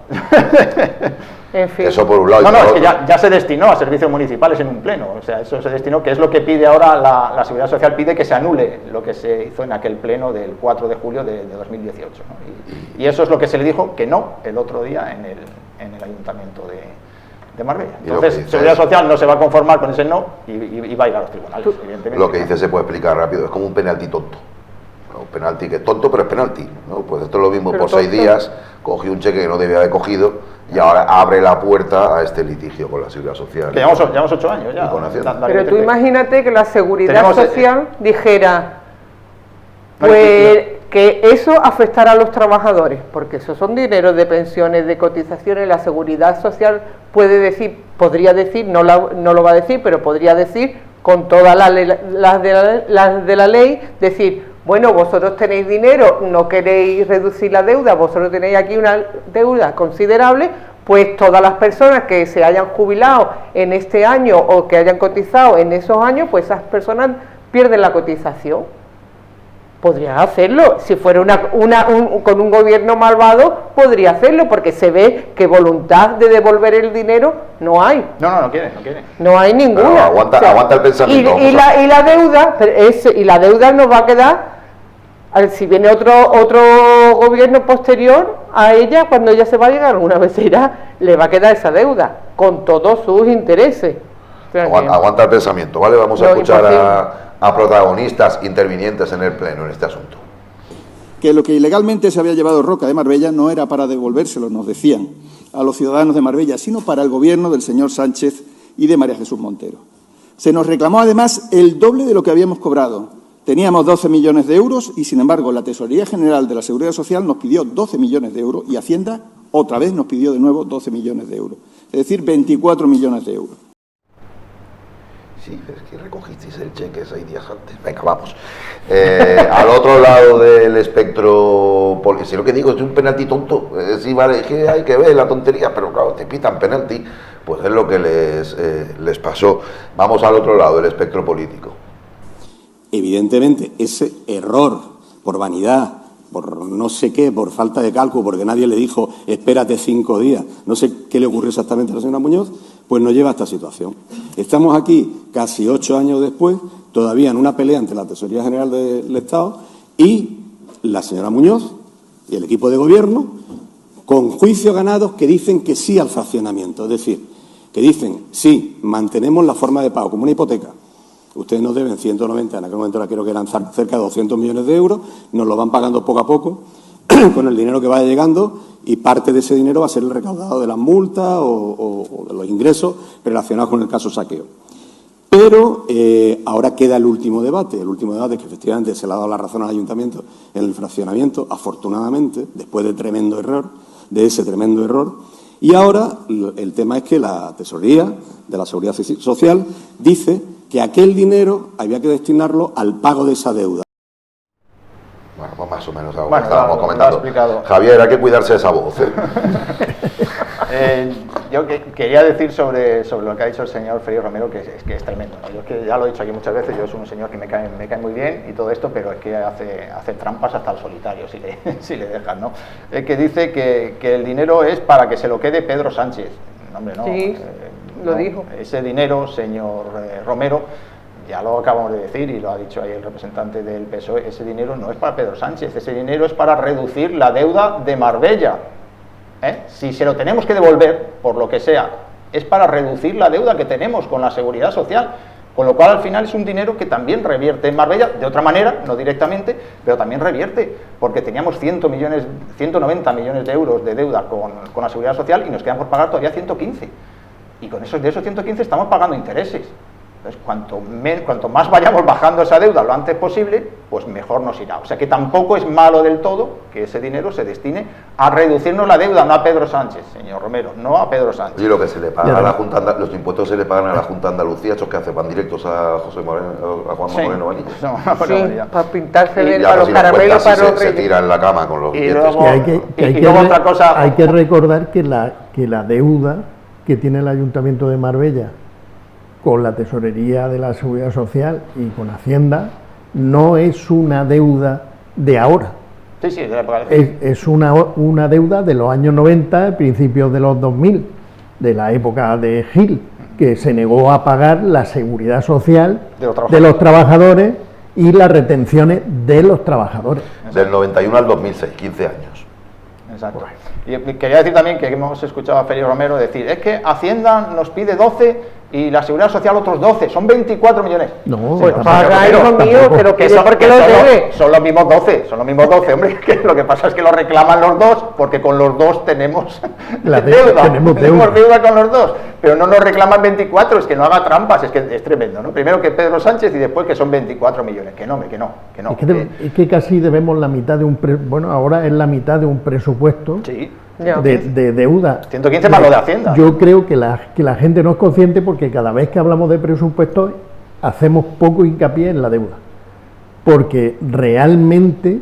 En fin. Eso por un lado. No, es que ya se destinó a servicios municipales en un pleno. O sea, eso se destinó, que es lo que pide ahora la Seguridad Social, pide que se anule lo que se hizo en aquel pleno del 4 de julio de 2018. ¿no? Y eso es lo que se le dijo que no el otro día en el ayuntamiento de Marbella. Entonces, Seguridad Social no se va a conformar con ese no y va a ir a los tribunales, evidentemente. Lo que dice se puede explicar rápido, es como un penalti tonto. Un penalti que es tonto, pero es penalti, ¿no? Pues esto es lo mismo, pero por 6 días cogió un cheque que no debía haber cogido y ahora abre la puerta a este litigio con la Seguridad Social. Que llevamos 8 años ya. Pero tú imagínate que la Seguridad Social dijera pues que eso afectará a los trabajadores, porque esos son dineros de pensiones, de cotizaciones. La Seguridad Social podría decir, no lo va a decir, pero podría decir con todas las de la ley, decir: bueno, vosotros tenéis dinero, no queréis reducir la deuda, vosotros tenéis aquí una deuda considerable, pues todas las personas que se hayan jubilado en este año o que hayan cotizado en esos años, pues esas personas pierden la cotización. Podrían hacerlo, si fuera con un gobierno malvado, podría hacerlo, porque se ve que voluntad de devolver el dinero no hay. No quiere. No hay ninguna. No, aguanta el pensamiento. Y la deuda nos va a quedar. Si viene otro gobierno posterior a ella, cuando ella se vaya, alguna vez irá, le va a quedar esa deuda, con todos sus intereses. Aguanta el pensamiento, ¿vale? Vamos a escuchar a protagonistas intervinientes en el pleno en este asunto. Que lo que ilegalmente se había llevado Roca de Marbella no era para devolvérselo, nos decían, a los ciudadanos de Marbella, sino para el gobierno del señor Sánchez y de María Jesús Montero. Se nos reclamó además el doble de lo que habíamos cobrado. Teníamos 12 millones de euros y, sin embargo, la Tesorería General de la Seguridad Social nos pidió 12 millones de euros y Hacienda otra vez nos pidió de nuevo 12 millones de euros. Es decir, 24 millones de euros. Sí, es que recogisteis el cheque 6 días antes. Venga, vamos. Al otro lado del espectro, si lo que digo es un penalti tonto, sí, vale, es que hay que ver la tontería, pero claro, te pitan penalti, pues es lo que les pasó. Vamos al otro lado del espectro político. Evidentemente, ese error por vanidad, por no sé qué, por falta de cálculo, porque nadie le dijo espérate 5 días, no sé qué le ocurrió exactamente a la señora Muñoz, pues nos lleva a esta situación. Estamos aquí casi 8 años después, todavía en una pelea ante la Tesorería General del Estado y la señora Muñoz y el equipo de gobierno con juicios ganados que dicen que sí al fraccionamiento, es decir, que dicen sí, mantenemos la forma de pago como una hipoteca. Ustedes nos deben 190, en aquel momento creo que eran cerca de 200 millones de euros, nos lo van pagando poco a poco con el dinero que vaya llegando y parte de ese dinero va a ser el recaudado de las multas o de los ingresos relacionados con el caso saqueo. Pero ahora queda el último debate es que efectivamente se le ha dado la razón al ayuntamiento en el fraccionamiento, afortunadamente, después de ese tremendo error, y ahora el tema es que la Tesorería de la Seguridad Social dice que aquel dinero había que destinarlo al pago de esa deuda. Bueno, pues más o menos algo que estábamos comentando. Explicado. Javier, hay que cuidarse de esa voz. Yo quería decir sobre lo que ha dicho el señor Félix Romero, que es tremendo, ¿no? Yo es que ya lo he dicho aquí muchas veces, yo soy un señor que me cae muy bien y todo esto, pero es que hace trampas hasta el solitario, si le dejan, ¿no? Es que dice que el dinero es para que se lo quede Pedro Sánchez. No, hombre, no. Sí, lo dijo. Ese dinero, señor Romero, ya lo acabamos de decir y lo ha dicho ahí el representante del PSOE, ese dinero no es para Pedro Sánchez, ese dinero es para reducir la deuda de Marbella. Si se lo tenemos que devolver, por lo que sea, es para reducir la deuda que tenemos con la Seguridad Social, con lo cual al final es un dinero que también revierte en Marbella, de otra manera, no directamente, pero también revierte, porque teníamos 190 millones de euros de deuda con la Seguridad Social y nos quedan por pagar todavía 115, y de esos 115 estamos pagando intereses. Entonces, cuanto más vayamos bajando esa deuda lo antes posible, pues mejor nos irá. O sea que tampoco es malo del todo que ese dinero se destine a reducirnos la deuda, no a Pedro Sánchez, señor Romero, no a Pedro Sánchez. Y lo que se le paga a la Junta, los impuestos se le pagan a la Junta de Andalucía, estos que hacen, van directos a José Moreno, a Juanma Moreno Vanilla. Sí, para pintarse Y para los caramelos, para los se reyes. tira en la cama con los billetes. luego- Y luego otra cosa- hay que recordar que la deuda que tiene el Ayuntamiento de Marbella con la Tesorería de la Seguridad Social y con Hacienda no es una deuda de ahora, Sí, de la época de- es una deuda de los años 90, principios de los 2000, de la época de Gil, que se negó a pagar la seguridad social de los trabajadores y las retenciones de los trabajadores. Del 91 al 2006, 15 años. Exacto. Y quería decir también que hemos escuchado a Félix Romero decir, es que Hacienda nos pide 12 y la Seguridad Social otros 12, son 24 millones. No, Pues tampoco. paga, hijo mío, pero que ¿por qué lo debe? Son los mismos 12, hombre, que lo que pasa es que lo reclaman los dos, porque con los dos tenemos tenemos deuda con los dos, pero no nos reclaman 24, es que no haga trampas, es que es tremendo, ¿no? Primero que Pedro Sánchez y después que son 24 millones, que no. Es que casi debemos la mitad de bueno, ahora es la mitad de un presupuesto Sí. Ya. de deuda. 115 más lo de Hacienda. Yo creo que la gente no es consciente porque cada vez que hablamos de presupuestos hacemos poco hincapié en la deuda. Porque realmente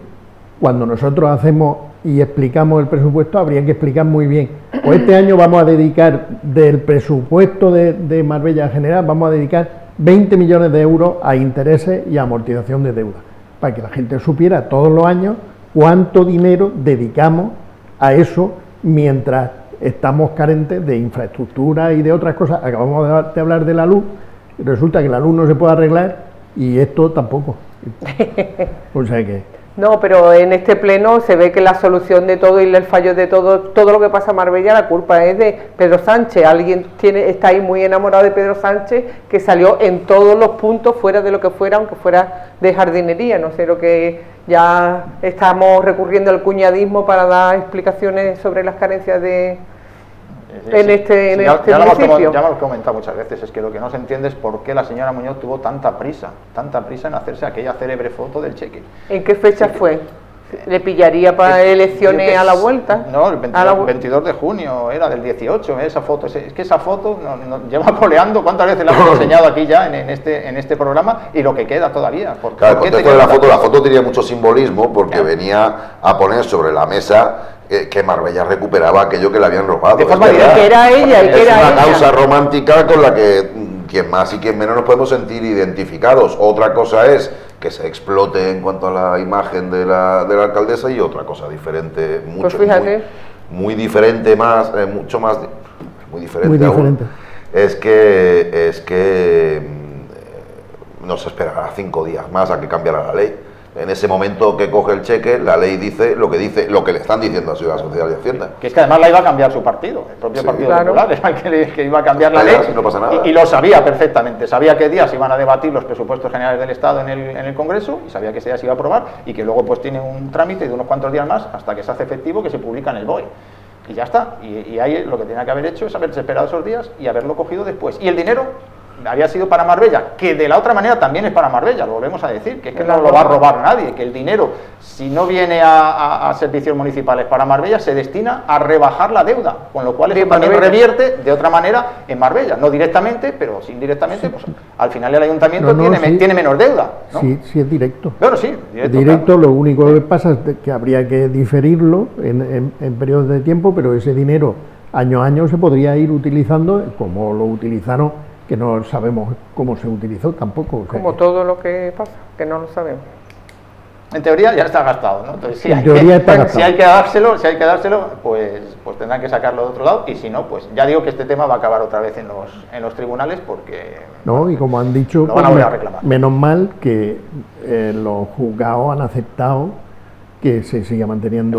cuando nosotros hacemos y explicamos el presupuesto habría que explicar muy bien. Pues este año vamos a dedicar del presupuesto de Marbella General, vamos a dedicar 20 millones de euros a intereses y amortización de deuda. Para que la gente supiera todos los años cuánto dinero dedicamos a eso mientras estamos carentes de infraestructura y de otras cosas. Acabamos de hablar de la luz, y resulta que la luz no se puede arreglar y esto tampoco. O sea que... No, pero en este pleno se ve que la solución de todo y el fallo de todo lo que pasa en Marbella, la culpa es de Pedro Sánchez. Alguien está ahí muy enamorado de Pedro Sánchez, que salió en todos los puntos, fuera de lo que fuera, aunque fuera de jardinería. No sé, lo que ya estamos recurriendo al cuñadismo para dar explicaciones sobre las carencias de... en este ya municipio. Ya lo hemos comentado muchas veces, es que lo que no se entiende es por qué la señora Muñoz tuvo tanta prisa en hacerse aquella célebre foto del cheque. ¿En qué fecha fue? ¿Le pillaría para elecciones a la vuelta? No, el 22 de junio era del 18, esa foto. Es que esa foto nos lleva coleando, ¿cuántas veces la hemos enseñado aquí ya en este programa? Y lo que queda todavía. Claro, el contexto de la foto tenía mucho simbolismo porque venía a poner sobre la mesa que Marbella recuperaba aquello que le habían robado. De forma directa. Que era ella y que era una ella. causa romántica con la que quien más y quien menos nos podemos sentir identificados. Otra cosa es que se explote en cuanto a la imagen de la alcaldesa y otra cosa diferente, mucho, Pues fíjate. muy diferente más, mucho más, muy diferente. Muy diferente. Es que no se esperará 5 días más a que cambiara la ley. En ese momento que coge el cheque, la ley dice lo que le están diciendo a Seguridad Social y Hacienda. Que es que además la iba a cambiar su partido, el propio Sí. Partido Claro. Popular, era el que iba a cambiar la ley. Si no pasa nada. Y lo sabía perfectamente, sabía qué días iban a debatir los presupuestos generales del Estado en el Congreso y sabía que ese día se iba a aprobar y que luego pues tiene un trámite de unos cuantos días más hasta que se hace efectivo, que se publica en el BOE. Y ya está. Y ahí lo que tenía que haber hecho es haberse esperado esos días y haberlo cogido después. Y el dinero había sido para Marbella, que de la otra manera también es para Marbella, lo volvemos a decir, que es que no lo va a robar nadie, que el dinero, si no viene a servicios municipales para Marbella, se destina a rebajar la deuda, con lo cual eso también revierte de otra manera en Marbella, no directamente, pero sí indirectamente, pues al final el ayuntamiento tiene menos deuda, ¿no? Sí, es directo. Bueno, sí, Directo, claro. Lo único que pasa es que habría que diferirlo en periodos de tiempo, pero ese dinero año a año se podría ir utilizando como lo utilizaron, que no sabemos cómo se utilizó tampoco. Como todo lo que pasa, que no lo sabemos. En teoría ya está gastado, ¿no? Entonces, en teoría está gastado. Si hay que dárselo, pues tendrán que sacarlo de otro lado, y si no, pues ya digo que este tema va a acabar otra vez en los tribunales, porque... No, y como han dicho, lo van a volver a reclamar. Menos mal que los juzgados han aceptado que se siga manteniendo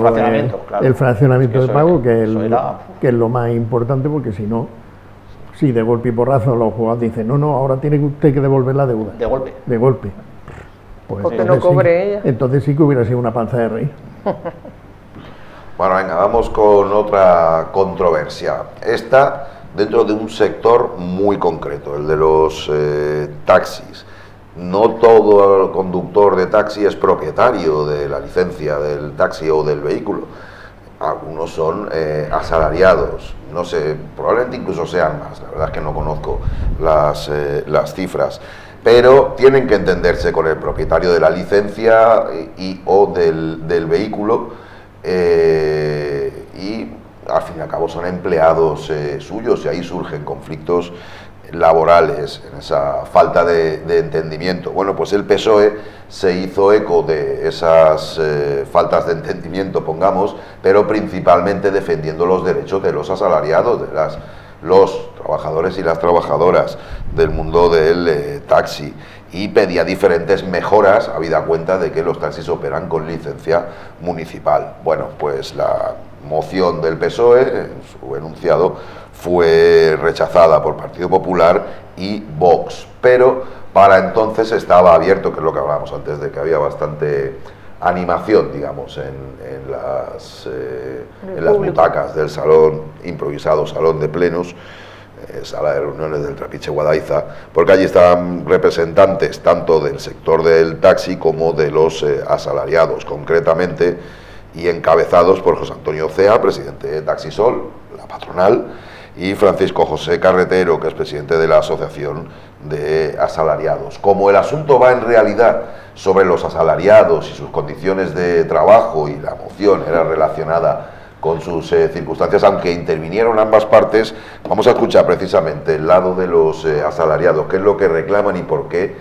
el fraccionamiento de pago, que es lo más importante, porque si no, si de golpe y porrazo los jugadores dicen, no, ahora tiene usted que devolver la deuda. De golpe. Pues porque no cobre ella. Entonces sí que hubiera sido una panza de rey. Bueno, venga, vamos con otra controversia. Esta dentro de un sector muy concreto, el de los taxis. No todo conductor de taxi es propietario de la licencia del taxi o del vehículo. Algunos son asalariados, no sé, probablemente incluso sean más, la verdad es que no conozco las cifras, pero tienen que entenderse con el propietario de la licencia o del vehículo, y al fin y al cabo son empleados suyos, y ahí surgen conflictos laborales, en esa falta de entendimiento. Bueno, pues el PSOE se hizo eco de esas faltas de entendimiento, pongamos, pero principalmente defendiendo los derechos de los asalariados, de los trabajadores y las trabajadoras del mundo del taxi, y pedía diferentes mejoras, habida cuenta de que los taxis operan con licencia municipal. Bueno, pues la moción del PSOE, en su enunciado, fue rechazada por Partido Popular y Vox, pero para entonces estaba abierto, que es lo que hablábamos antes, de que había bastante animación, digamos, en las butacas del salón improvisado, salón de plenos, sala de reuniones del Trapiche Guadaiza, porque allí estaban representantes tanto del sector del taxi como de los asalariados, concretamente, y encabezados por José Antonio Cea, presidente de Taxisol, la patronal, y Francisco José Carretero, que es presidente de la Asociación de Asalariados. Como el asunto va en realidad sobre los asalariados y sus condiciones de trabajo, y la moción era relacionada con sus circunstancias, aunque intervinieron ambas partes, vamos a escuchar precisamente el lado de los asalariados, qué es lo que reclaman y por qué,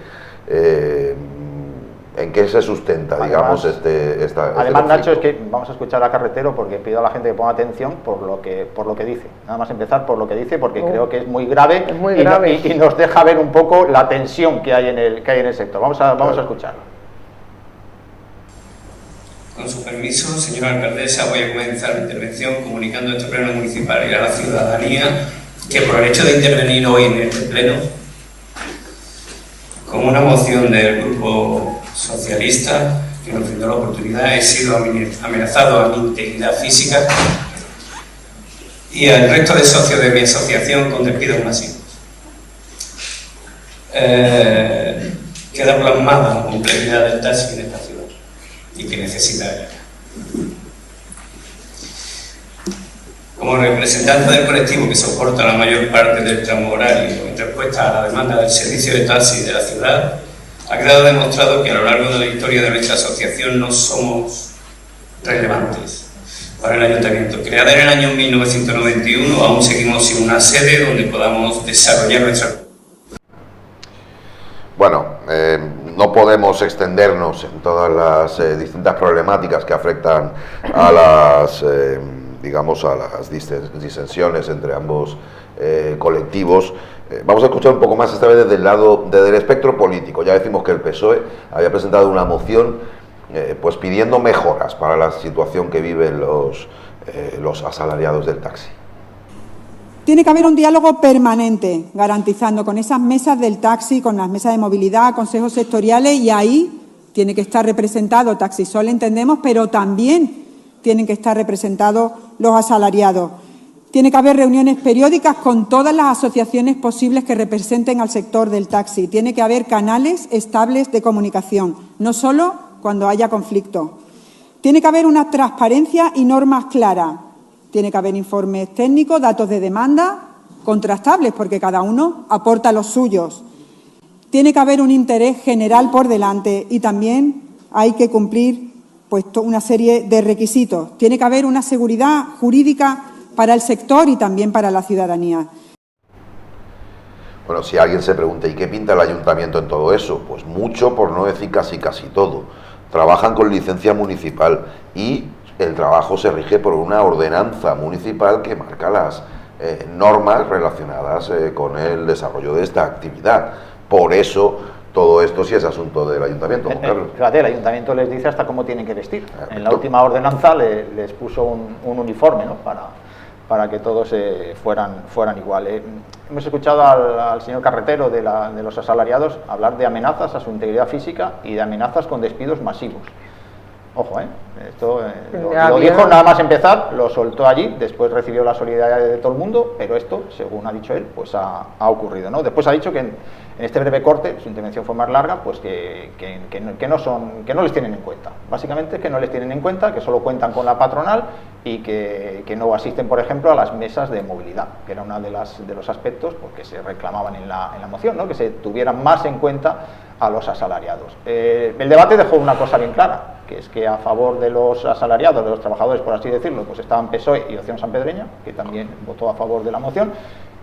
en qué se sustenta, digamos, este además, Nacho, es que vamos a escuchar a Carretero, porque pido a la gente que ponga atención por lo que dice. Nada más empezar por lo que dice, porque creo que es muy grave, y nos deja ver un poco la tensión que hay en el sector. Vamos a escucharlo. Con su permiso, señora alcaldesa, voy a comenzar mi intervención comunicando a este pleno municipal y a la ciudadanía que por el hecho de intervenir hoy en este pleno con una moción del Grupo Socialista que nos brindó la oportunidad, he sido amenazado a mi integridad física y al resto de socios de mi asociación con despidos masivos. Queda plasmada la complejidad del taxi en esta ciudad y que necesita ella. Como representante del colectivo que soporta la mayor parte del tramo horario en respuesta a la demanda del servicio de taxi de la ciudad, ha quedado demostrado que a lo largo de la historia de nuestra asociación no somos relevantes para el ayuntamiento. Creada en el año 1991, aún seguimos sin una sede donde podamos desarrollar nuestra... Bueno, no podemos extendernos en todas las distintas problemáticas que afectan a las, digamos, a las disensiones entre ambos colectivos. Vamos a escuchar un poco más, esta vez desde el lado del espectro político. Ya decimos que el PSOE había presentado una moción pues pidiendo mejoras para la situación que viven los asalariados del taxi. Tiene que haber un diálogo permanente, garantizando con esas mesas del taxi, con las mesas de movilidad, consejos sectoriales, y ahí tiene que estar representado Taxisol, entendemos, pero también tienen que estar representados los asalariados. Tiene que haber reuniones periódicas con todas las asociaciones posibles que representen al sector del taxi. Tiene que haber canales estables de comunicación, no solo cuando haya conflicto. Tiene que haber una transparencia y normas claras. Tiene que haber informes técnicos, datos de demanda contrastables, porque cada uno aporta los suyos. Tiene que haber un interés general por delante y también hay que cumplir pues, una serie de requisitos. Tiene que haber una seguridad jurídica para el sector y también para la ciudadanía. Bueno, si alguien se pregunta, ¿y qué pinta el ayuntamiento en todo eso? Pues mucho, por no decir casi todo. Trabajan con licencia municipal y el trabajo se rige por una ordenanza municipal que marca las normas relacionadas con el desarrollo de esta actividad. Por eso, todo esto sí es asunto del ayuntamiento, Juan Carlos. Fíjate, el ayuntamiento les dice hasta cómo tienen que vestir. En la última ordenanza les puso un uniforme, ¿no? para que todos fueran iguales. Hemos escuchado al señor Carretero de los asalariados hablar de amenazas a su integridad física y de amenazas con despidos masivos. Ojo, esto lo dijo nada más empezar, lo soltó allí, después recibió la solidaridad de todo el mundo, pero esto, según ha dicho él, pues ha ocurrido, ¿no? Después ha dicho que en este breve corte, su intervención fue más larga, pues que no les tienen en cuenta. Básicamente que no les tienen en cuenta, que solo cuentan con la patronal y que no asisten, por ejemplo, a las mesas de movilidad, que era uno de los aspectos porque se reclamaban en la moción, ¿no? Que se tuvieran más en cuenta a los asalariados. El debate dejó una cosa bien clara, que es que a favor de los asalariados, de los trabajadores, por así decirlo, pues estaban PSOE y Opción Sanpedreña, que también votó a favor de la moción,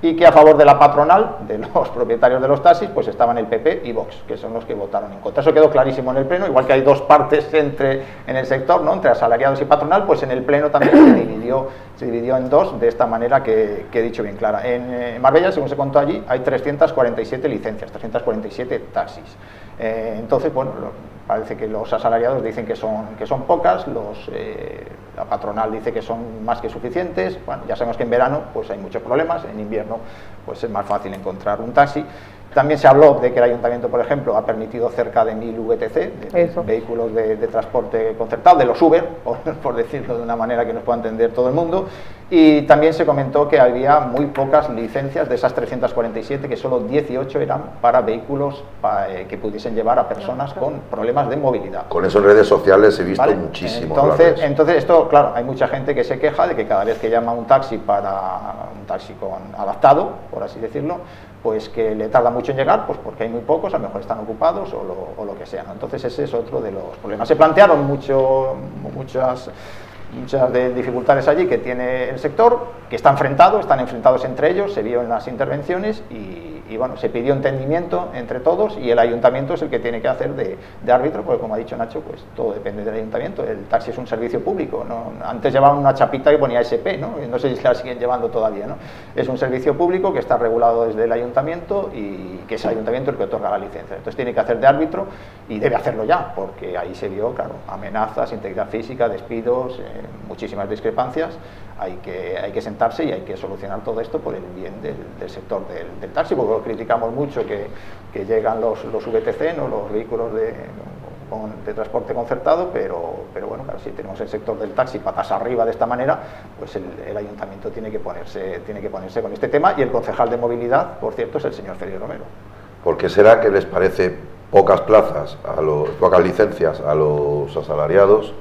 y que a favor de la patronal, de los propietarios de los taxis, pues estaban el PP y Vox, que son los que votaron en contra. Eso quedó clarísimo en el Pleno, igual que hay dos partes en el sector, ¿no? Entre asalariados y patronal, pues en el Pleno también se dividió en dos, de esta manera que he dicho bien clara. En Marbella, según se contó allí, hay 347 licencias, 347 taxis. Entonces, bueno, parece que los asalariados dicen que son pocas, la patronal dice que son más que suficientes. Bueno, ya sabemos que en verano pues hay muchos problemas, en invierno pues es más fácil encontrar un taxi. También se habló de que el ayuntamiento, por ejemplo, ha permitido cerca de 1000 VTC, vehículos de transporte concertado, de los Uber, por decirlo de una manera que nos pueda entender todo el mundo. Y también se comentó que había muy pocas licencias de esas 347, que solo 18 eran para vehículos que pudiesen llevar a personas con problemas de movilidad. Con eso en redes sociales he visto muchísimo. Entonces esto, claro, hay mucha gente que se queja de que cada vez que llama a un taxi adaptado, por así decirlo, pues que le tarda mucho en llegar, pues porque hay muy pocos, a lo mejor están ocupados o lo que sea, ¿no? Entonces ese es otro de los problemas. Se plantearon muchas de dificultades allí que tiene el sector, que están enfrentados entre ellos, se vio en las intervenciones y bueno, se pidió entendimiento entre todos y el ayuntamiento es el que tiene que hacer de árbitro, porque como ha dicho Nacho, pues todo depende del ayuntamiento. El taxi es un servicio público, ¿no? Antes llevaban una chapita que ponía SP, ¿no? Y no sé si la siguen llevando todavía, ¿no? Es un servicio público que está regulado desde el ayuntamiento y que es el ayuntamiento el que otorga la licencia. Entonces tiene que hacer de árbitro y debe hacerlo ya, porque ahí se vio, claro, amenazas, integridad física, despidos, muchísimas discrepancias. Hay que sentarse y hay que solucionar todo esto por el bien del sector del taxi, porque criticamos mucho que llegan los VTC, ¿no? Los vehículos de transporte concertado, pero bueno, claro, si tenemos el sector del taxi patas arriba de esta manera, pues el ayuntamiento tiene que ponerse con este tema, y el concejal de movilidad, por cierto, es el señor Félix Romero. ¿Por qué será que les parece pocas plazas, pocas licencias a los asalariados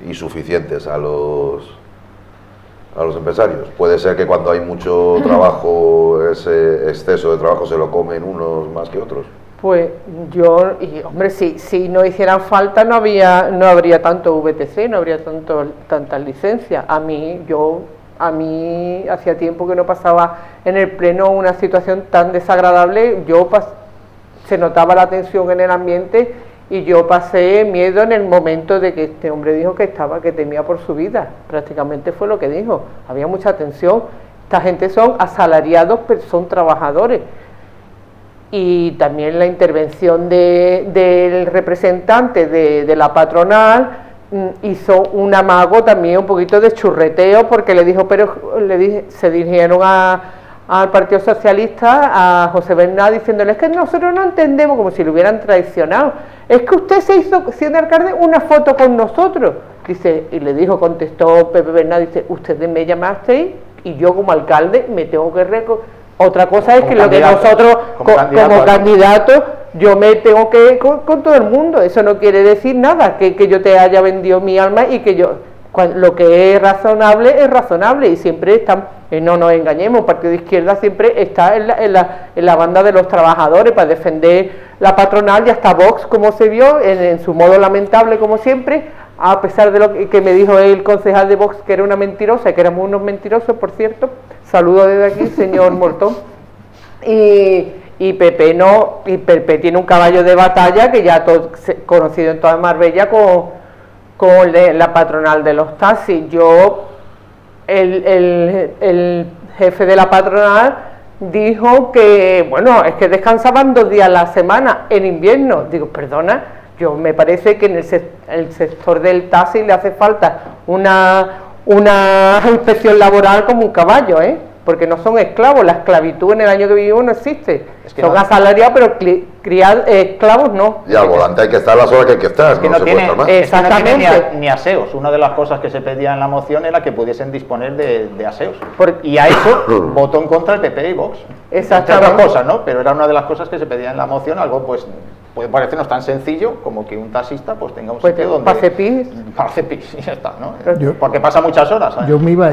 y suficientes a los empresarios? Puede ser que cuando hay mucho trabajo, ese exceso de trabajo se lo comen unos más que otros. Pues hombre, si no hicieran falta no habría tanto VTC, no habría tantas licencias. A mí hacía tiempo que no pasaba en el Pleno una situación tan desagradable. Se notaba la tensión en el ambiente y yo pasé miedo en el momento de que este hombre dijo que temía por su vida. Prácticamente fue lo que dijo. Había mucha tensión. Esta gente son asalariados, pero son trabajadores. Y también la intervención del representante de la patronal hizo un amago también, un poquito de churreteo, porque se dirigieron al Partido Socialista, a José Bernal, diciéndole: es que nosotros no entendemos, como si lo hubieran traicionado, es que usted se hizo, siendo alcalde, una foto con nosotros. Dice, y contestó Pepe Bernal, dice: ustedes me llamasteis y yo como alcalde me tengo que otra cosa es que lo que nosotros como candidato yo me tengo que con todo el mundo. Eso no quiere decir nada, que yo te haya vendido mi alma y que lo que es razonable y siempre están, no nos engañemos, el Partido de Izquierda siempre está en la banda de los trabajadores para defender la patronal, y hasta Vox, como se vio, en su modo lamentable como siempre, a pesar de lo que me dijo el concejal de Vox, que era una mentirosa, que éramos unos mentirosos, por cierto. Saludo desde aquí, señor Mortón. Y Pepe tiene un caballo de batalla que ya conocido en toda Marbella con la patronal de los taxis. El jefe de la patronal dijo que, bueno, es que descansaban 2 días a la semana en invierno. Digo, perdona, me parece que en el sector del taxi le hace falta una inspección laboral como un caballo, porque no son esclavos, la esclavitud en el año que vivimos no existe, Es que son no- asalariados, pero esclavos no. Y al volante hay que estar las horas que hay que estar, Es que no, no se tiene, puede estar más. es que no tiene Exactamente. ni aseos. Una de las cosas que se pedía en la moción era que pudiesen disponer de aseos. Por- Y a eso votó en contra el PP y Vox. Exactamente. Entre otras cosas, ¿no? Pero era una de las cosas que se pedía en la moción, algo pues puede parecernos tan sencillo como que un taxista pues tenga un Pues sitio donde... para hacer pis. Para hacer pis, y ya está, ¿no? Yo- Porque pasa muchas horas. ¿sabes? Yo me iba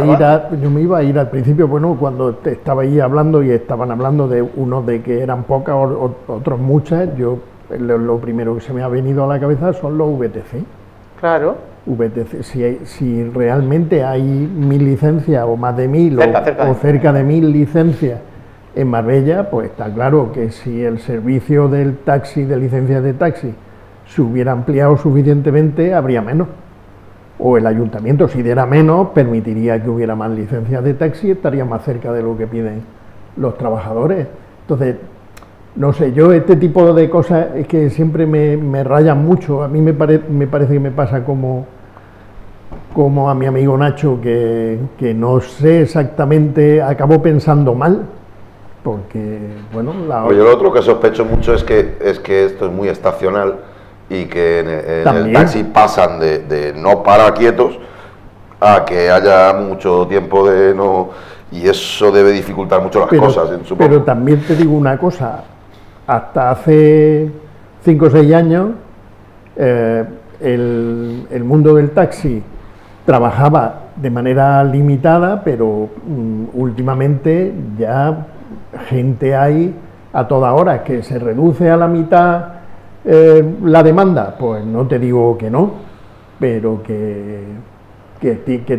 a ir al principio, bueno, cuando te estaba ahí hablando y estaban hablando de unos de que eran pocas, otros muchas, lo primero que se me ha venido a la cabeza son los VTC. Claro. VTC, si realmente hay 1000 licencias o más de 1000 Cerca o cerca de 1000 licencias en Marbella, pues está claro que si el servicio del taxi, de licencias de taxi, se hubiera ampliado suficientemente, habría menos. O el ayuntamiento, si diera menos, permitiría que hubiera más licencias de taxi, estaría más cerca de lo que piden los trabajadores. Entonces, no sé, yo este tipo de cosas es que siempre me rayan mucho. A mí me parece que me pasa como a mi amigo Nacho, que no sé exactamente, acabo pensando mal, porque, bueno, Oye, lo otro que sospecho mucho es que esto es muy estacional y que en el También. taxi pasan de no parar quietos a que haya mucho tiempo de no... Y eso debe dificultar mucho las cosas, supongo. pero también te digo una cosa, hasta hace 5 o 6 años el mundo del taxi trabajaba de manera limitada, pero últimamente ya gente hay a toda hora. Que se reduce a la mitad la demanda, pues no te digo que no, pero que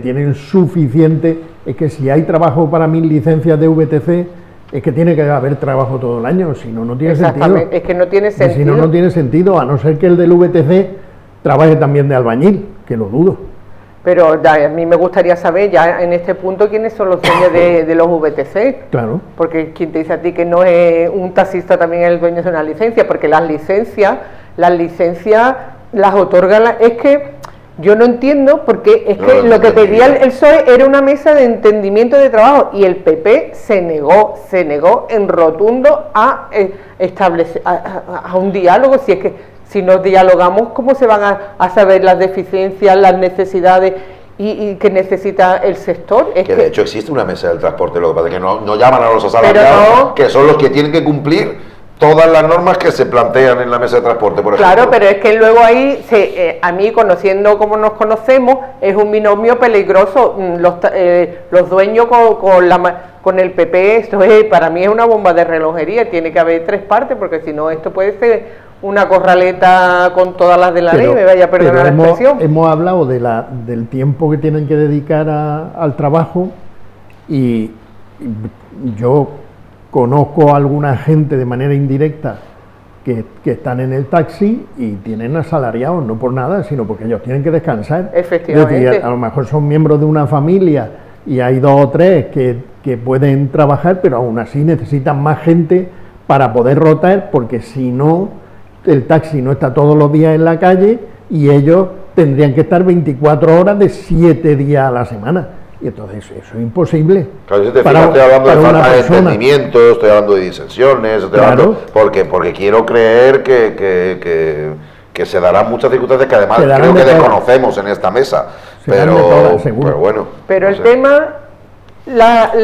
tienen suficiente. Es que si hay trabajo para 1000 licencias de VTC, es que tiene que haber trabajo todo el año, si no, no tiene sentido. Exactamente, es que no tiene Y si sentido. no, no tiene sentido, a no ser que el del VTC trabaje también de albañil, que lo dudo. Pero ya, a mí me gustaría saber ya en este punto quiénes son los dueños de los VTC. Claro. Porque quien te dice a ti que no es un taxista también es el dueño de una licencia, porque las licencias las otorgan, es que yo no entiendo, porque es que lo que pedía el PSOE era una mesa de entendimiento de trabajo y el PP se negó en rotundo a establecer a un diálogo. Si es que si no dialogamos, ¿cómo se van a saber las deficiencias, las necesidades y que necesita el sector? Es Que de hecho existe una mesa del transporte, lo que pasa es que no llaman a los asalariados, no. que son los que tienen que cumplir todas las normas que se plantean en la mesa de transporte, por ejemplo. Claro, pero es que luego ahí, a mí, conociendo como nos conocemos, es un binomio peligroso. Los dueños con el PP, esto para mí es una bomba de relojería. Tiene que haber 3 partes, porque si no, esto puede ser una corraleta con todas las de la ley, me vaya a perdonar la expresión. Hemos hablado del tiempo que tienen que dedicar al trabajo, y yo conozco a alguna gente de manera indirecta que están en el taxi y tienen asalariados, no por nada, sino porque ellos tienen que descansar. Efectivamente. Es decir, a lo mejor son miembros de una familia y hay 2 o 3 que pueden trabajar, pero aún así necesitan más gente para poder rotar, porque si no, el taxi no está todos los días en la calle y ellos tendrían que estar 24 horas de 7 días a la semana. Y entonces eso es imposible. Claro, si te fijas, estoy hablando de falta de entendimiento, estoy hablando de disensiones, Claro. porque quiero creer que se darán muchas circunstancias que además creo que de todas. desconocemos en esta mesa. Se darán de todas, seguro. Pero bueno. Pero no el sé. tema, las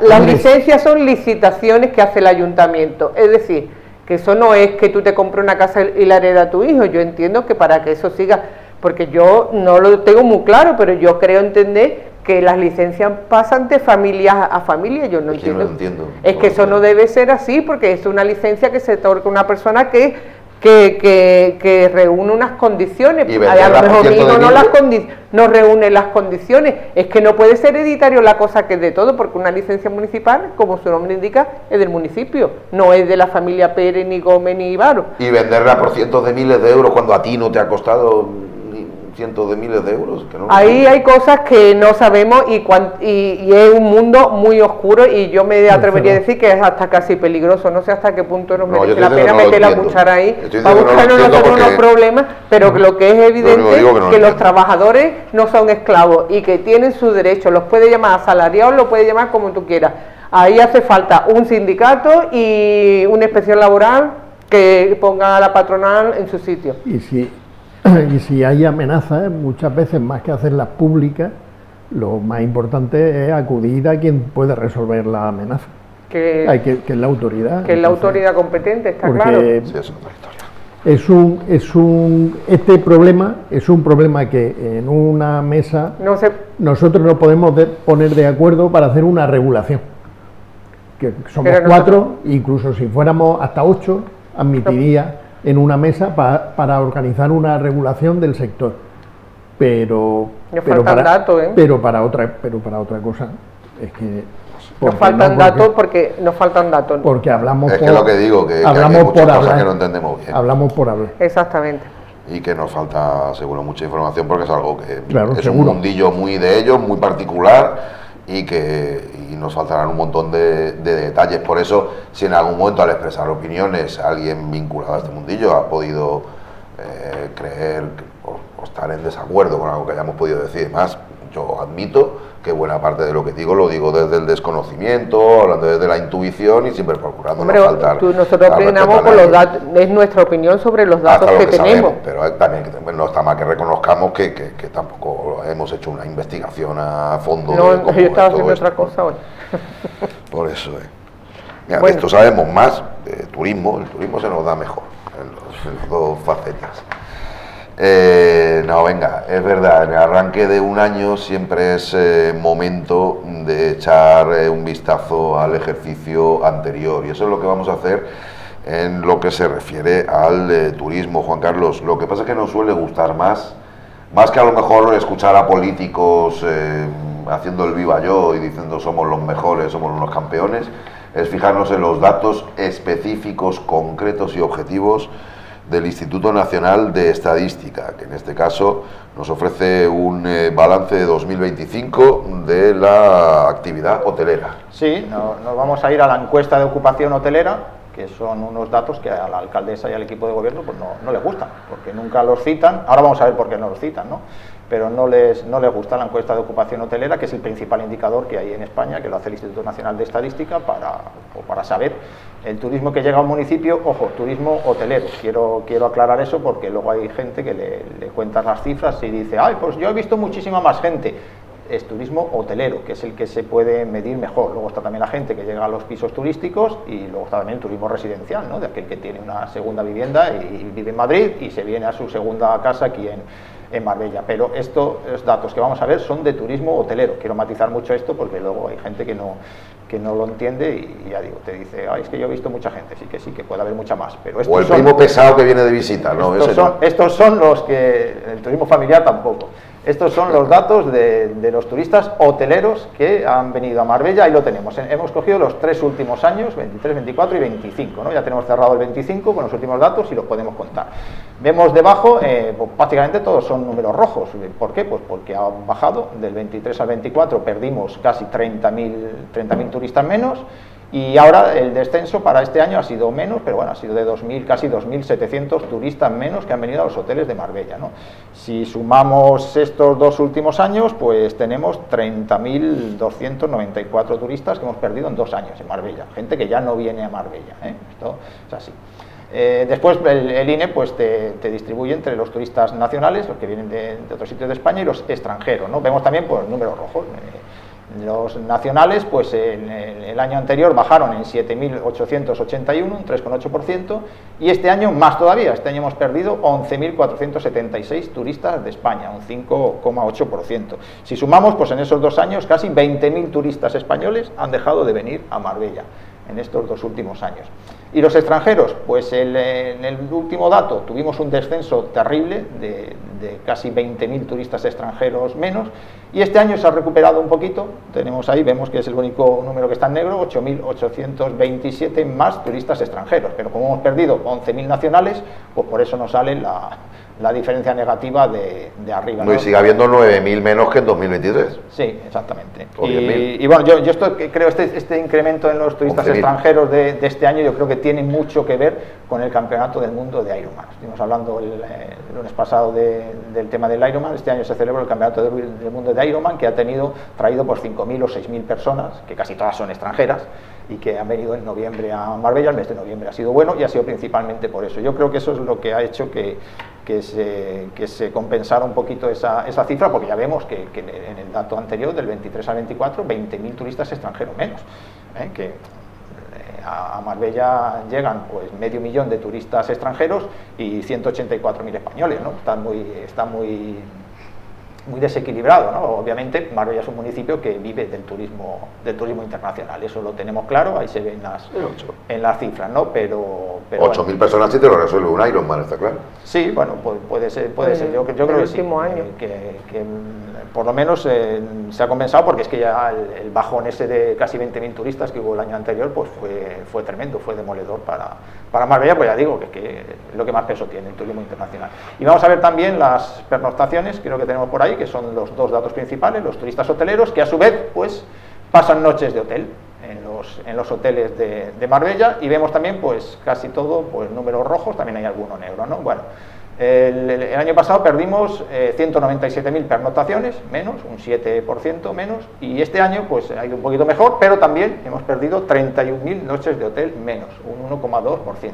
Hombre. licencias son licitaciones que hace el ayuntamiento. Es decir, que eso no es que tú te compres una casa y la hereda a tu hijo. Yo entiendo que para que eso siga, porque yo no lo tengo muy claro, pero yo creo entender que las licencias pasan de familia a familia. Yo no Es que yo entiendo. no lo entiendo. Es que eso no debe ser así, porque es una licencia que se otorga a una persona que reúne unas condiciones. Y venderla A lo mejor por mi hijo 100.000. no reúne las condiciones. Es que no puede ser hereditario la cosa que es de todo, porque una licencia municipal, como su nombre indica, es del municipio, no es de la familia Pérez, ni Gómez, ni Ibaro. Y venderla por cientos de miles de euros cuando a ti no te ha costado ni cientos de miles de euros. Que no ahí hay cosas que no sabemos y es un mundo muy oscuro y yo me atrevería a decir que es hasta casi peligroso. No sé hasta qué punto nos merece la pena meter la cuchara ahí para buscarnos nosotros unos problemas, pero lo que es evidente es que los trabajadores no son esclavos y que tienen sus derechos. Los puede llamar asalariados, los puede llamar como tú quieras. Ahí hace falta un sindicato y una inspección laboral que ponga a la patronal en su sitio. Y si hay amenazas, muchas veces más que hacerlas públicas, lo más importante es acudir a quien puede resolver la amenaza. Que es la autoridad. Que es la autoridad competente, está claro. Sí, eso es otra historia. Este problema es un problema que en una mesa nosotros no podemos poner de acuerdo para hacer una regulación. Que somos 4, incluso si fuéramos hasta 8, admitiría en una mesa para organizar una regulación del sector. Pero para otra cosa es que nos faltan datos porque nos faltan datos. Porque hablamos es que lo que digo, que hay muchas cosas que no entendemos bien. Hablamos por hablar. Exactamente. Y que nos falta, seguro, mucha información porque es algo que es seguro. un mundillo muy de ellos, muy particular y nos faltarán un montón de detalles. Por eso, si en algún momento al expresar opiniones alguien vinculado a este mundillo ha podido creer o estar en desacuerdo con algo que hayamos podido decir más, yo admito que buena parte de lo que digo lo digo desde el desconocimiento, hablando desde la intuición y siempre procurando no faltar. Nosotros opinamos por los datos, es nuestra opinión sobre los datos que tenemos. Pero también no está mal que reconozcamos que tampoco hemos hecho una investigación a fondo. No, yo estaba haciendo otra cosa hoy. Por eso, Mira, de esto sabemos más, de turismo, el turismo se nos da mejor en las dos facetas. No, venga, es verdad, en el arranque de un año siempre es momento de echar un vistazo al ejercicio anterior y eso es lo que vamos a hacer en lo que se refiere al turismo, Juan Carlos. Lo que pasa es que nos suele gustar más que a lo mejor escuchar a políticos haciendo el viva yo y diciendo somos los mejores, somos unos campeones, es fijarnos en los datos específicos, concretos y objetivos del Instituto Nacional de Estadística, que en este caso nos ofrece un balance de 2025 de la actividad hotelera. Sí, nos vamos a ir a la encuesta de ocupación hotelera, que son unos datos que a la alcaldesa y al equipo de gobierno pues no les gustan, porque nunca los citan. Ahora vamos a ver por qué no los citan, ¿no? Pero no les gusta la encuesta de ocupación hotelera, que es el principal indicador que hay en España, que lo hace el Instituto Nacional de Estadística para saber el turismo que llega a un municipio. Ojo, turismo hotelero, quiero aclarar eso porque luego hay gente que le cuentas las cifras y dice, ay, pues yo he visto muchísima más gente. Es turismo hotelero, que es el que se puede medir mejor. Luego está también la gente que llega a los pisos turísticos y luego está también el turismo residencial, ¿no? De aquel que tiene una segunda vivienda y vive en Madrid y se viene a su segunda casa aquí en Marbella. Pero estos datos que vamos a ver son de turismo hotelero. Quiero matizar mucho esto porque luego hay gente que no lo entiende y ya digo, te dice, ay, es que yo he visto mucha gente, sí, que puede haber mucha más. Pero o el primo pesado que viene de visita, ¿no? Estos son los que, el turismo familiar tampoco. Estos son los datos de los turistas hoteleros que han venido a Marbella, ahí lo tenemos. Hemos cogido los 3 últimos años, 23, 24 y 25, ¿no? Ya tenemos cerrado el 25 con los últimos datos y los podemos contar. Vemos debajo, pues prácticamente todos son números rojos. ¿Por qué? Pues porque ha bajado del 23 al 24, perdimos casi 30.000 turistas menos. Y ahora el descenso para este año ha sido menos, pero bueno, ha sido de casi 2.700 turistas menos que han venido a los hoteles de Marbella, ¿no? Si sumamos estos 2 últimos años, pues tenemos 30.294 turistas que hemos perdido en 2 años en Marbella. Gente que ya no viene a Marbella, ¿eh? Esto es así. Después el INE pues te distribuye entre los turistas nacionales, los que vienen de otros sitios de España, y los extranjeros, ¿no? Vemos también pues números rojos. Los nacionales, pues en el año anterior bajaron en 7.881, un 3,8%, y este año más todavía. Este año hemos perdido 11.476 turistas de España, un 5,8%. Si sumamos, pues en esos 2 años casi 20.000 turistas españoles han dejado de venir a Marbella en estos 2 últimos años. Y los extranjeros, pues en el último dato tuvimos un descenso terrible de casi 20.000 turistas extranjeros menos, y este año se ha recuperado un poquito. Tenemos ahí, vemos que es el único número que está en negro, 8.827 más turistas extranjeros, pero como hemos perdido 11.000 nacionales, pues por eso nos sale la diferencia negativa de arriba. No, y sigue habiendo 9.000 menos que en 2023. Sí, exactamente. O 10.000. Y bueno, yo esto creo, este incremento en los turistas 11.000. extranjeros de este año, yo creo que tiene mucho que ver con el Campeonato del Mundo de Ironman. Estuvimos hablando el lunes pasado del tema del Ironman. Este año se celebra el Campeonato del Mundo de Ironman, que ha traído pues 5.000 o 6.000 personas, que casi todas son extranjeras, y que han venido en noviembre a Marbella. El mes de noviembre ha sido bueno y ha sido principalmente por eso. Yo creo que eso es lo que ha hecho que se compensara un poquito esa cifra, porque ya vemos que en el dato anterior, del 23 al 24, 20.000 turistas extranjeros menos, que a Marbella llegan pues 500.000 de turistas extranjeros y 184.000 españoles, ¿no? Está muy desequilibrado, ¿no? Obviamente Marbella es un municipio que vive del turismo internacional, eso lo tenemos claro, ahí se ven en las cifras, ¿no? Pero 8.000 bueno, personas sí te lo resuelve un Ironman, está claro. Sí, bueno, puede ser. Yo creo que sí. Año. Que por lo menos se ha compensado, porque es que ya el bajón ese de casi 20.000 turistas que hubo el año anterior, pues fue tremendo, fue demoledor para Marbella, pues ya digo que es lo que más peso tiene el turismo internacional. Y vamos a ver también las pernoctaciones, creo que tenemos por ahí, que son los dos datos principales, los turistas hoteleros, que a su vez pues pasan noches de hotel en los hoteles de Marbella, y vemos también pues casi todo pues números rojos, también hay alguno negro, ¿no? Bueno, el año pasado perdimos 197.000 pernoctaciones, menos, un 7% menos, y este año pues ha ido un poquito mejor, pero también hemos perdido 31.000 noches de hotel menos, un 1,2%.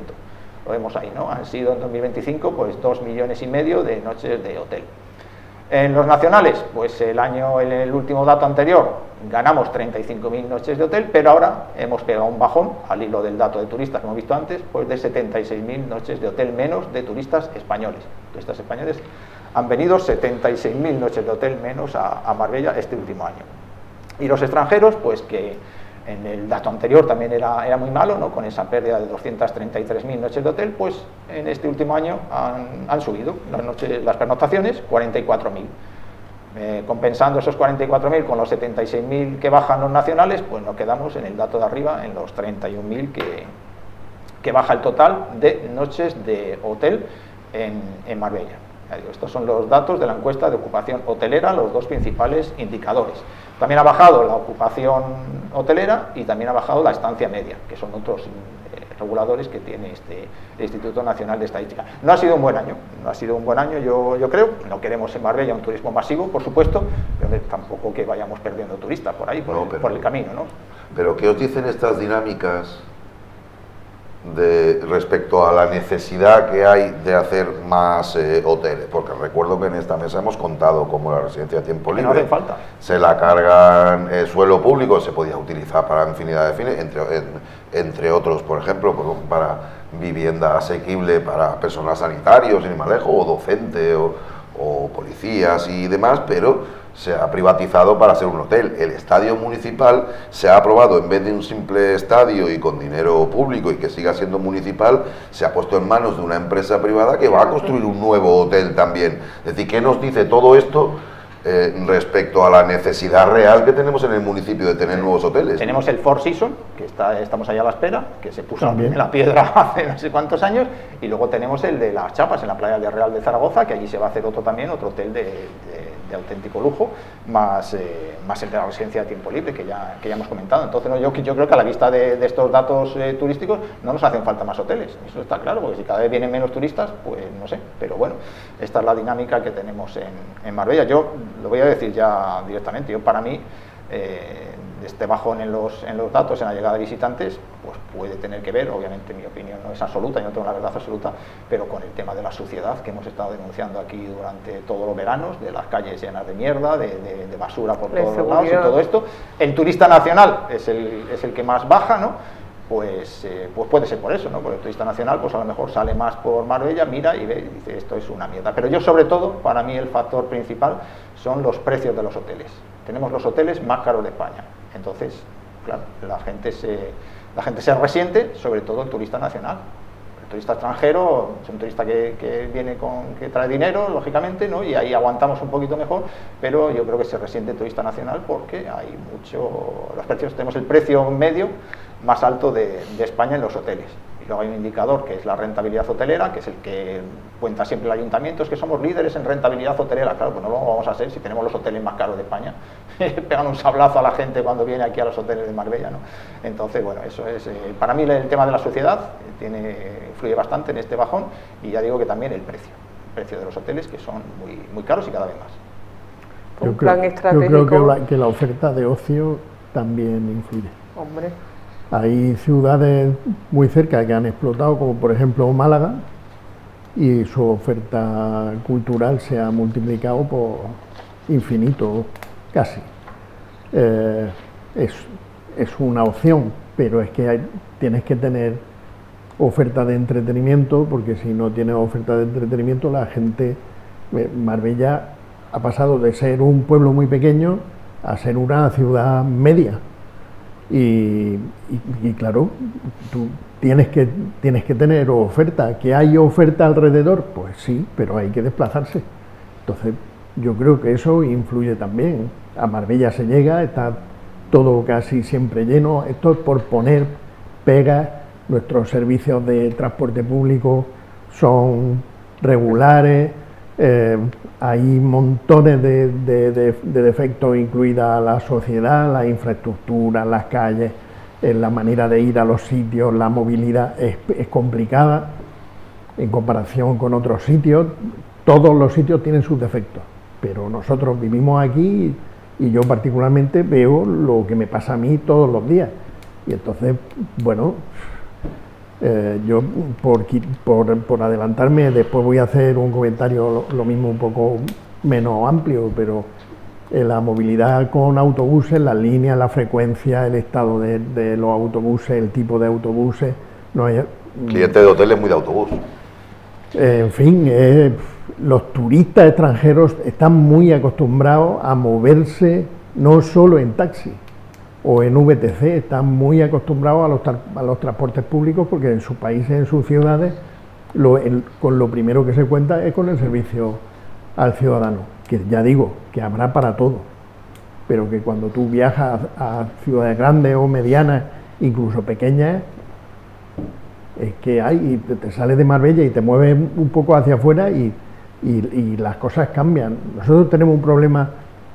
Lo vemos ahí, ¿no? Han sido en 2025 pues 2,5 millones de noches de hotel. En los nacionales, pues en el último dato anterior ganamos 35.000 noches de hotel, pero ahora hemos pegado un bajón al hilo del dato de turistas que hemos visto antes, pues de 76.000 noches de hotel menos de turistas españoles. Turistas españoles han venido 76.000 noches de hotel menos a Marbella este último año. Y los extranjeros, pues que en el dato anterior también era muy malo, ¿no? Con esa pérdida de 233.000 noches de hotel, pues en este último año han subido las pernoctaciones 44.000. Compensando esos 44.000 con los 76.000 que bajan los nacionales, pues nos quedamos en el dato de arriba, en los 31.000 que baja el total de noches de hotel en Marbella. Estos son los datos de la encuesta de ocupación hotelera, los dos principales indicadores. También ha bajado la ocupación hotelera y también ha bajado la estancia media, que son otros reguladores que tiene el Instituto Nacional de Estadística. No ha sido un buen año, yo creo. No queremos en Marbella un turismo masivo, por supuesto, pero tampoco que vayamos perdiendo turistas por ahí, por el camino, ¿no? Pero ¿qué os dicen estas dinámicas respecto a la necesidad que hay de hacer más hoteles? Porque recuerdo que en esta mesa hemos contado cómo la residencia de tiempo libre no hace falta. Se la cargan suelo público, se podía utilizar para infinidad de fines, entre otros, por ejemplo, para vivienda asequible para personal sanitario, sin ir más lejos, o docente, o policías y demás, pero se ha privatizado para ser un hotel. El estadio municipal se ha aprobado, en vez de un simple estadio y con dinero público y que siga siendo municipal, se ha puesto en manos de una empresa privada que va a construir un nuevo hotel también. Es decir, ¿qué nos dice todo esto respecto a la necesidad real que tenemos en el municipio de tener nuevos hoteles? Tenemos el Four Seasons, que estamos allá a la espera, que se puso en la piedra hace no sé cuántos años, y luego tenemos el de Las Chapas, en la playa de Real de Zaragoza, que allí se va a hacer otro hotel de auténtico lujo, más el de la residencia de tiempo libre, que ya hemos comentado. Entonces, yo creo que a la vista de estos datos turísticos no nos hacen falta más hoteles, eso está claro, porque si cada vez vienen menos turistas, pues no sé, pero bueno, esta es la dinámica que tenemos en Marbella. Yo lo voy a decir ya directamente, para mí este bajón en los datos en la llegada de visitantes pues puede tener que ver, obviamente mi opinión no es absoluta, yo no tengo la verdad absoluta, pero con el tema de la suciedad que hemos estado denunciando aquí durante todos los veranos, de las calles llenas de mierda, de basura por todos los lados y todo esto. El turista nacional es el que más baja, ¿no? Pues puede ser por eso, ¿no? Porque el turista nacional pues a lo mejor sale más por Marbella, mira y ve y dice esto es una mierda. Pero yo, sobre todo, para mí el factor principal son los precios de los hoteles. Tenemos los hoteles más caros de España. Entonces, claro, la gente se resiente, sobre todo el turista nacional. El turista extranjero es un turista que viene que trae dinero, lógicamente, ¿no? Y ahí aguantamos un poquito mejor, pero yo creo que se resiente el turista nacional porque hay los precios, tenemos el precio medio más alto de España en los hoteles. Y luego hay un indicador que es la rentabilidad hotelera, que es el que cuenta siempre el ayuntamiento, es que somos líderes en rentabilidad hotelera. Claro, pues no lo vamos a ser si tenemos los hoteles más caros de España. Pegan un sablazo a la gente cuando viene aquí a los hoteles de Marbella, ¿no? Entonces, bueno, eso es, para mí el tema de la sociedad influye bastante en este bajón, y ya digo que también el precio de los hoteles, que son muy caros y cada vez más. Un plan estratégico. Yo creo que la oferta de ocio también influye. Hombre. Hay ciudades muy cerca que han explotado, como por ejemplo Málaga, y su oferta cultural se ha multiplicado por infinito, casi. Es una opción, pero es que tienes que tener oferta de entretenimiento, porque si no tienes oferta de entretenimiento, la gente... Marbella ha pasado de ser un pueblo muy pequeño a ser una ciudad media. Y claro, tú tienes que tener oferta. ¿Que hay oferta alrededor? Pues sí, pero hay que desplazarse. Entonces, yo creo que eso influye también. A Marbella se llega, está todo casi siempre lleno. Esto es por poner pegas. Nuestros servicios de transporte público son regulares. Hay montones de defectos, incluida la sociedad, la infraestructura, las calles, la manera de ir a los sitios, la movilidad es complicada en comparación con otros sitios. Todos los sitios tienen sus defectos, pero nosotros vivimos aquí y yo particularmente veo lo que me pasa a mí todos los días. Y entonces, bueno, yo por adelantarme, después voy a hacer un comentario lo mismo un poco menos amplio, pero la movilidad con autobuses, las líneas, la frecuencia, el estado de los autobuses, el tipo de autobuses, no hay, cliente de hoteles muy de autobús. En fin, los turistas extranjeros están muy acostumbrados a moverse no solo en taxi o en VTC, están muy acostumbrados a los transportes públicos, porque en sus países, en sus ciudades, con lo primero que se cuenta es con el servicio al ciudadano, que ya digo, que habrá para todo, pero que cuando tú viajas a ciudades grandes o medianas, incluso pequeñas, es que hay, y te sales de Marbella y te mueves un poco hacia afuera y las cosas cambian. Nosotros tenemos un problema,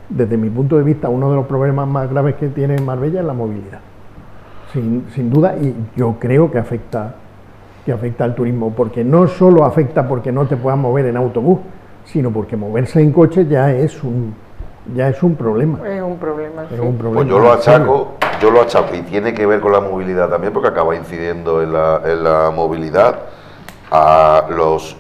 desde mi punto de vista, uno de los problemas más graves que tiene Marbella es la movilidad, sin duda, y yo creo que afecta al turismo, porque no solo afecta porque no te puedas mover en autobús, sino porque moverse en coche ya es un problema. Es un problema. Es un problema. Pues yo lo achaco, y tiene que ver con la movilidad también, porque acaba incidiendo en la movilidad, a los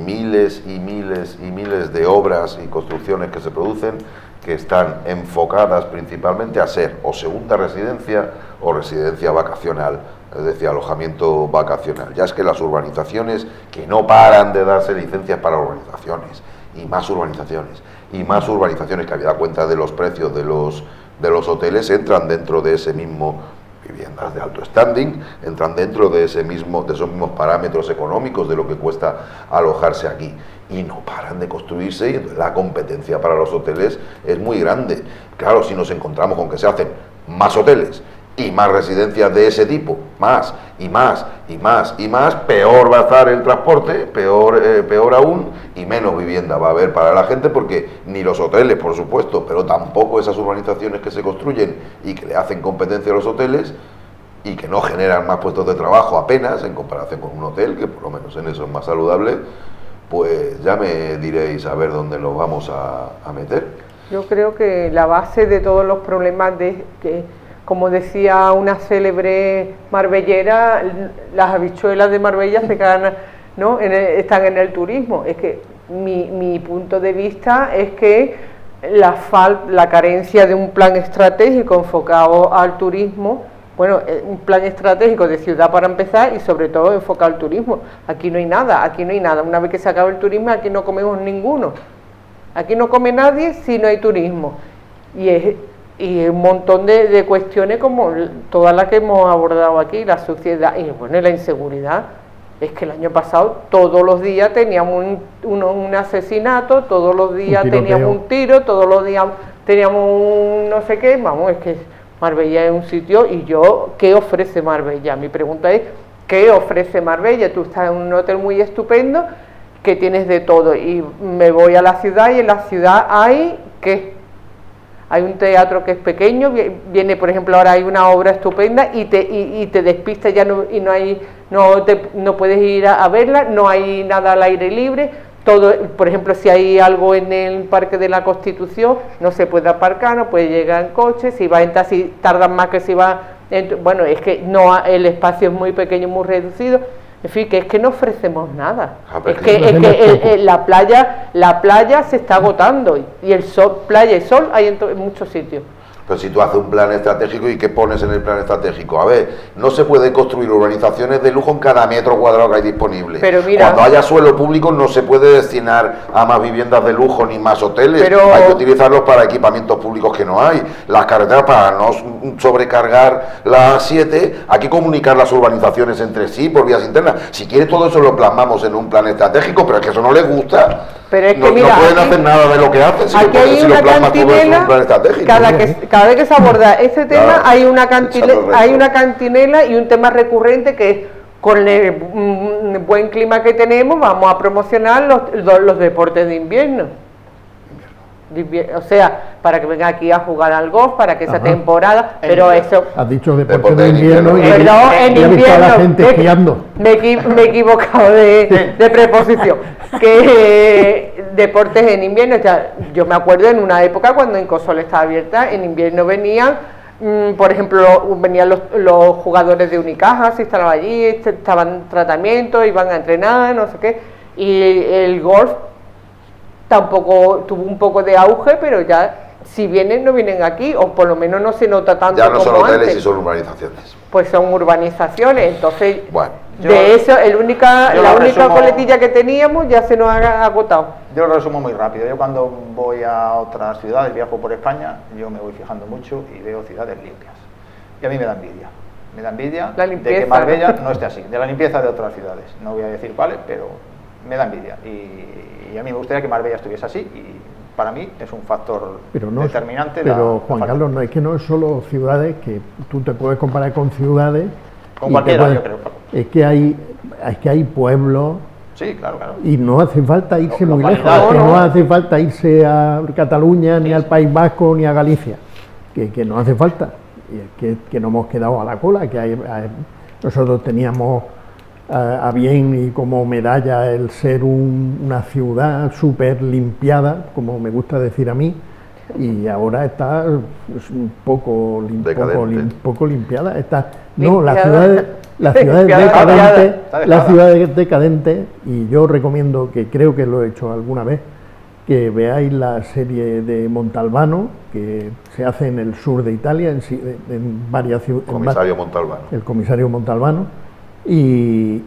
miles y miles y miles de obras y construcciones que se producen, que están enfocadas principalmente a ser o segunda residencia o residencia vacacional, es decir, alojamiento vacacional. Ya es que las urbanizaciones, que no paran de darse licencias para urbanizaciones, y más urbanizaciones, y más urbanizaciones, que habida cuenta de los precios de los hoteles, entran dentro de ese mismo, viviendas de alto standing, entran dentro de esos mismos parámetros económicos de lo que cuesta alojarse aquí, y no paran de construirse, y entonces la competencia para los hoteles es muy grande. Claro, si nos encontramos con que se hacen más hoteles y más residencias de ese tipo, más y más y más y más, peor va a estar el transporte, peor aún, y menos vivienda va a haber para la gente, porque ni los hoteles, por supuesto, pero tampoco esas urbanizaciones que se construyen y que le hacen competencia a los hoteles y que no generan más puestos de trabajo apenas en comparación con un hotel, que por lo menos en eso es más saludable, pues ya me diréis a ver dónde lo vamos a meter. Yo creo que la base de todos los problemas como decía una célebre marbellera, las habichuelas de Marbella se quedan, ¿no? Están en el turismo. Es que mi punto de vista es que la carencia de un plan estratégico enfocado al turismo, bueno, un plan estratégico de ciudad para empezar, y sobre todo enfocado al turismo. Aquí no hay nada. Una vez que se acaba el turismo, aquí no comemos ninguno. Aquí no come nadie si no hay turismo. Y un montón de cuestiones como todas las que hemos abordado aquí, la suciedad y bueno, y la inseguridad. Es que el año pasado todos los días teníamos un asesinato, todos los días teníamos un tiro, todos los días teníamos un no sé qué. Vamos, es que Marbella es un sitio, y ¿qué ofrece Marbella? Mi pregunta es, ¿qué ofrece Marbella? Tú estás en un hotel muy estupendo, que tienes de todo, y me voy a la ciudad, y en la ciudad hay, ¿qué? Hay un teatro que es pequeño, viene, por ejemplo, ahora hay una obra estupenda, y te despistas ya, no puedes ir a verla, no hay nada al aire libre. Todo, por ejemplo, si hay algo en el Parque de la Constitución, no se puede aparcar, no puede llegar en coche, si va en taxi tardan más que si va bueno, es que no, el espacio es muy pequeño, muy reducido, en fin, que es que no ofrecemos nada. Es que la playa se está agotando, y el sol, playa y sol hay en muchos sitios. Pero si tú haces un plan estratégico, ¿y qué pones en el plan estratégico? A ver, no se puede construir urbanizaciones de lujo en cada metro cuadrado que hay disponible. Pero mira, cuando haya suelo público no se puede destinar a más viviendas de lujo ni más hoteles. Hay que utilizarlos para equipamientos públicos que no hay. Las carreteras, para no sobrecargar las 7, hay que comunicar las urbanizaciones entre sí por vías internas. Si quieres, todo eso lo plasmamos en un plan estratégico, pero es que eso no les gusta. Pero es que no, mira, no pueden hacer nada de lo que hacen si aquí hay una cantinela, cada vez que se aborda este tema, hay una cantinela y un tema recurrente, que es, con el buen clima que tenemos, vamos a promocionar los deportes de invierno. O sea, para que venga aquí a jugar al golf, para que esa temporada, pero eso... Has dicho deporte de invierno y en invierno, la gente esquiando. Me he equivocado de preposición. Que deportes en invierno, ya, yo me acuerdo en una época cuando Incosol estaba abierta, en invierno venían, por ejemplo, venían los jugadores de Unicaja, se instalaban allí, estaban en tratamiento, iban a entrenar, no sé qué, y el golf tampoco tuvo un poco de auge, pero ya si vienen, no vienen aquí, o por lo menos no se nota tanto. Ya no como son hoteles antes. y son urbanizaciones. Pues son urbanizaciones, entonces, bueno, la única coletilla que teníamos ya se nos ha agotado. Yo lo resumo muy rápido. Yo cuando voy a otras ciudades, viajo por España, yo me voy fijando mucho y veo ciudades limpias. Y a mí me da envidia. Me da envidia de que Marbella no esté así, de la limpieza de otras ciudades. No voy a decir cuáles, pero me da envidia. Y a mí me gustaría que Marbella estuviese así, y para mí es un factor determinante. Pero Juan Carlos, no es que no es solo ciudades, que tú te puedes comparar con ciudades. Con cualquiera, yo creo. Es que hay pueblos. Sí, claro. Y no hace falta irse muy lejos, no hace falta irse a Cataluña, ni al País Vasco, ni a Galicia, que no hace falta, y es que no hemos quedado a la cola, que nosotros teníamos a bien y como medalla el ser una ciudad súper limpiada, como me gusta decir a mí, y ahora está un poco limpiada. La ciudad es decadente, y yo recomiendo, que creo que lo he hecho alguna vez, que veáis la serie de Montalbano, que se hace en el sur de Italia, en varias ciudades. El comisario Montalbano, y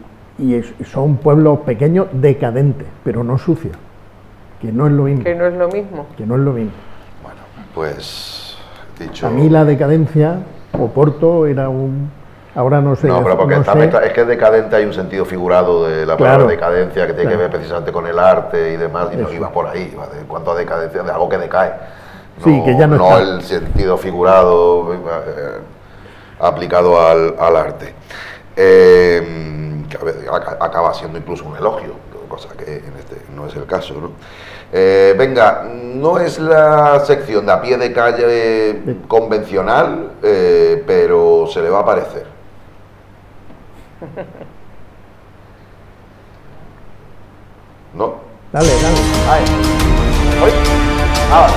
son pueblos pequeños decadentes, pero no sucios, que no es lo mismo. Bueno, pues dicho. A mí la decadencia, Oporto era ahora no sé. No, pero porque es que decadente hay un sentido figurado de la palabra decadencia, que tiene que ver precisamente con el arte y demás, y no iba por ahí, iba en cuanto a decadencia, de algo que decae. Sí, que ya no está. El sentido figurado aplicado al arte. Que acaba siendo incluso un elogio, cosa que en este no es el caso, ¿no? Venga, no es la sección de a pie de calle convencional, pero se le va a parecer. ¿No? Dale. ¿Hoy? Ahora.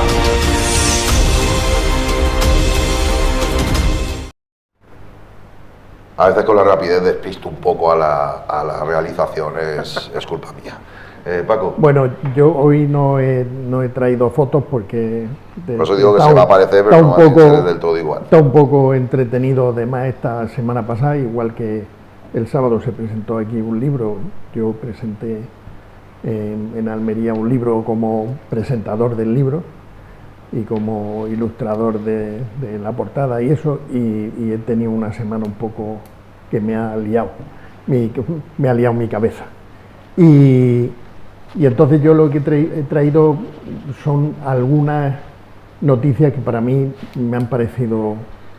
A veces con la rapidez despisto un poco a la realización, es culpa mía. Paco. Bueno, yo hoy no he traído fotos porque... Por eso digo que se va a parecer, pero no va a ser del todo igual. Está un poco entretenido, además, esta semana pasada, igual que el sábado se presentó aquí un libro. Yo presenté en Almería un libro como presentador del libro y como ilustrador de la portada y eso, y he tenido una semana un poco que me ha liado mi cabeza. Y entonces yo lo que he traído son algunas noticias que para mí me han parecido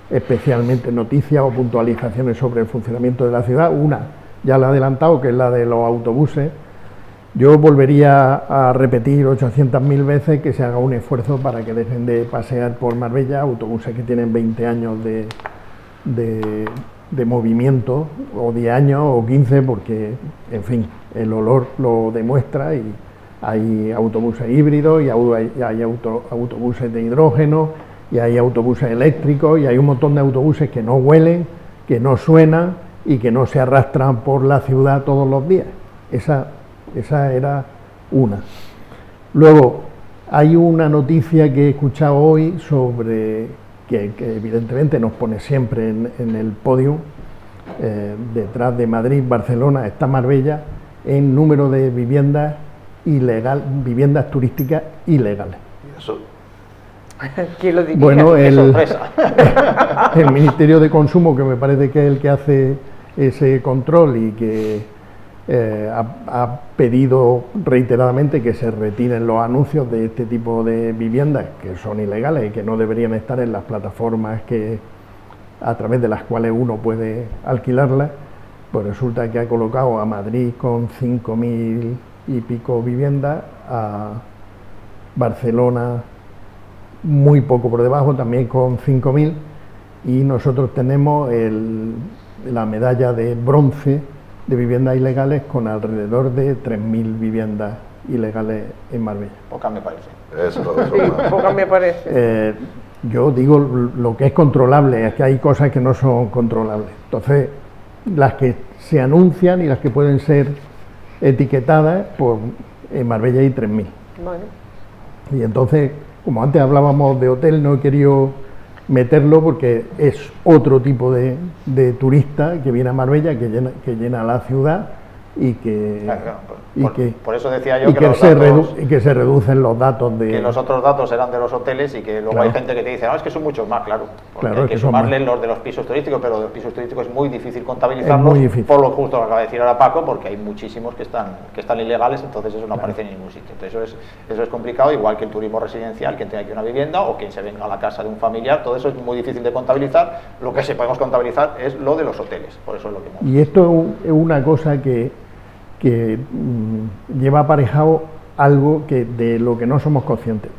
especialmente noticias o puntualizaciones sobre el funcionamiento de la ciudad. Una ya la he adelantado, que es la de los autobuses. Yo volvería a repetir 800.000 veces que se haga un esfuerzo para que dejen de pasear por Marbella autobuses que tienen 20 años de movimiento, o 10 años o 15, porque, en fin, el olor lo demuestra, y hay autobuses híbridos, y hay autobuses de hidrógeno, y hay autobuses eléctricos, y hay un montón de autobuses que no huelen, que no suenan y que no se arrastran por la ciudad todos los días. Esa era una. Luego, hay una noticia que he escuchado hoy sobre que evidentemente nos pone siempre en el podio, detrás de Madrid, Barcelona, está Marbella, en número de viviendas turísticas ilegales. ¿Y eso? ¿Quién lo diría? Bueno, ¡Qué sorpresa! el Ministerio de Consumo, que me parece que es el que hace ese control y que ha pedido reiteradamente que se retiren los anuncios de este tipo de viviendas que son ilegales y que no deberían estar en las plataformas a través de las cuales uno puede alquilarlas. Pues resulta que ha colocado a Madrid con 5.000 y pico viviendas, a Barcelona muy poco por debajo, también con 5.000, y nosotros tenemos la medalla de bronce de viviendas ilegales, con alrededor de 3.000 viviendas ilegales en Marbella. Pocas me parece. Eso, Sí, pocas me parece. Yo digo lo que es controlable, es que hay cosas que no son controlables. Entonces, las que se anuncian y las que pueden ser etiquetadas, pues en Marbella hay 3.000. Bueno. Y entonces, como antes hablábamos de hotel, no he querido meterlo porque es otro tipo de turista que viene a Marbella, que llena la ciudad y que, Claro, por eso decía yo que se reducen los datos de... Que los otros datos eran de los hoteles y que luego Claro. hay gente que te dice, no, es que son muchos más, claro. Porque Claro, hay que que son sumarle más. los de los pisos turísticos, pero de los pisos turísticos es muy difícil contabilizarlos, Es muy difícil. por lo justo que acaba de decir ahora Paco, porque hay muchísimos que están ilegales, entonces eso no aparece en ningún sitio. Entonces eso es complicado, igual que el turismo residencial, quien tenga aquí una vivienda o quien se venga a la casa de un familiar, todo eso es muy difícil de contabilizar. Lo que sí podemos contabilizar es lo de los hoteles, por eso es lo que hemos... Y esto es una cosa que lleva aparejado algo de lo que no somos conscientes.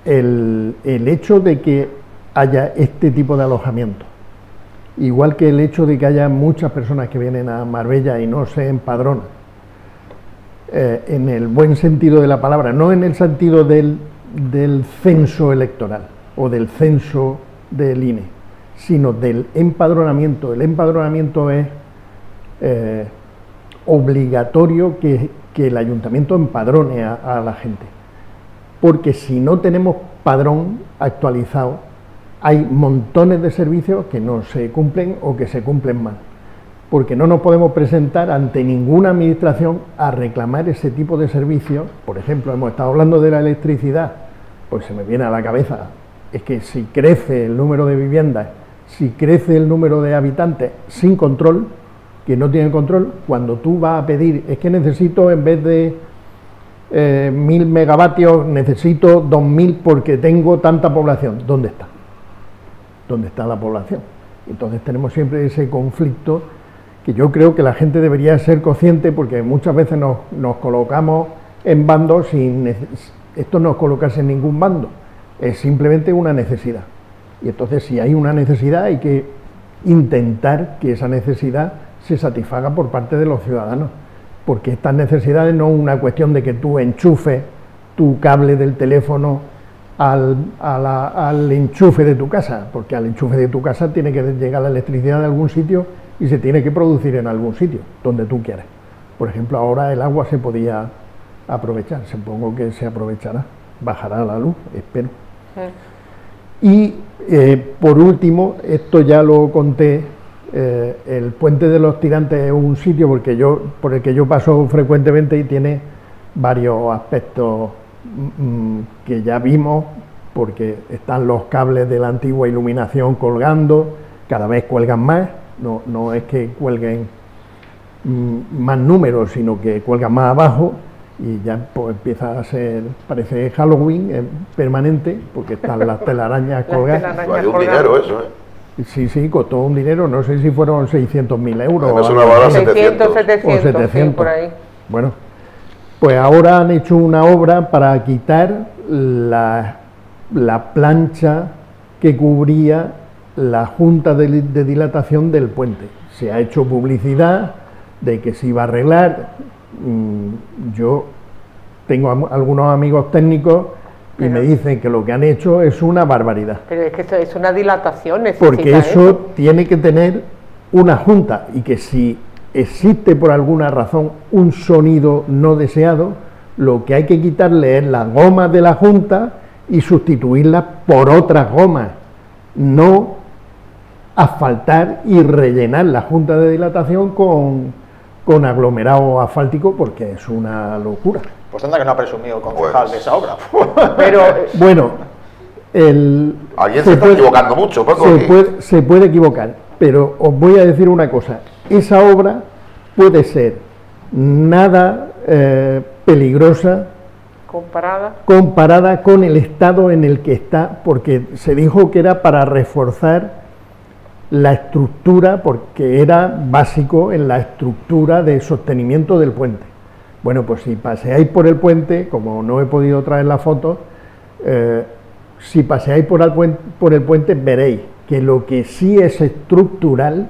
El hecho de que haya este tipo de alojamiento, igual que el hecho de que haya muchas personas que vienen a Marbella y no se empadronan, en el buen sentido de la palabra, no en el sentido del censo electoral o del censo del INE, sino del empadronamiento. El empadronamiento es obligatorio que el ayuntamiento empadrone a la gente, porque si no tenemos padrón actualizado, hay montones de servicios que no se cumplen o que se cumplen mal, porque no nos podemos presentar ante ninguna administración a reclamar ese tipo de servicios. Por ejemplo, hemos estado hablando de la electricidad, pues se me viene a la cabeza, es que si crece el número de viviendas, si crece el número de habitantes sin control, que no tienen control, cuando tú vas a pedir, es que necesito, en vez de 1.000 megavatios, necesito 2.000 porque tengo tanta población. ¿Dónde está? ¿Dónde está la población? Entonces tenemos siempre ese conflicto, que yo creo que la gente debería ser consciente, porque muchas veces nos colocamos en bandos sin... Esto no es colocarse en ningún bando, es simplemente una necesidad. Y entonces, si hay una necesidad, hay que intentar que esa necesidad se satisfaga por parte de los ciudadanos, porque estas necesidades no es una cuestión de que tú enchufes tu cable del teléfono al enchufe de tu casa, porque al enchufe de tu casa tiene que llegar la electricidad de algún sitio y se tiene que producir en algún sitio, donde tú quieras. Por ejemplo, ahora el agua se podía aprovechar, supongo que se aprovechará, bajará la luz, espero. Y por último, esto ya lo conté, el Puente de los Tirantes es un sitio por el que yo paso frecuentemente y tiene varios aspectos que ya vimos, porque están los cables de la antigua iluminación colgando, cada vez cuelgan más, no es que cuelguen más números, sino que cuelgan más abajo, y ya pues empieza a ser, parece Halloween permanente, porque están las telarañas colgadas. Vale un dinero eso, Sí, costó un dinero, no sé si fueron 600.000 euros. Además, o una algo bala así. 600, 700. 700, O 700. sí, por ahí. Bueno, pues ahora han hecho una obra para quitar la plancha que cubría la junta de dilatación del puente. Se ha hecho publicidad de que se iba a arreglar. Yo tengo algunos amigos técnicos y me dicen que lo que han hecho es una barbaridad. Pero es que esto es una dilatación, necesita Porque eso tiene que tener una junta, y que si existe por alguna razón un sonido no deseado, lo que hay que quitarle es las gomas de la junta y sustituirlas por otras gomas, no asfaltar y rellenar la junta de dilatación con aglomerado asfáltico, porque es una locura. Pues anda que no ha presumido el concejal de esa obra. Pero Bueno, Alguien se está equivocando mucho, Paco. se puede equivocar, pero os voy a decir una cosa: esa obra puede ser nada peligrosa comparada con el estado en el que está, porque se dijo que era para reforzar la estructura, porque era básico en la estructura de sostenimiento del puente. Bueno, pues si paseáis por el puente, como no he podido traer la foto, si paseáis por el puente veréis que lo que sí es estructural,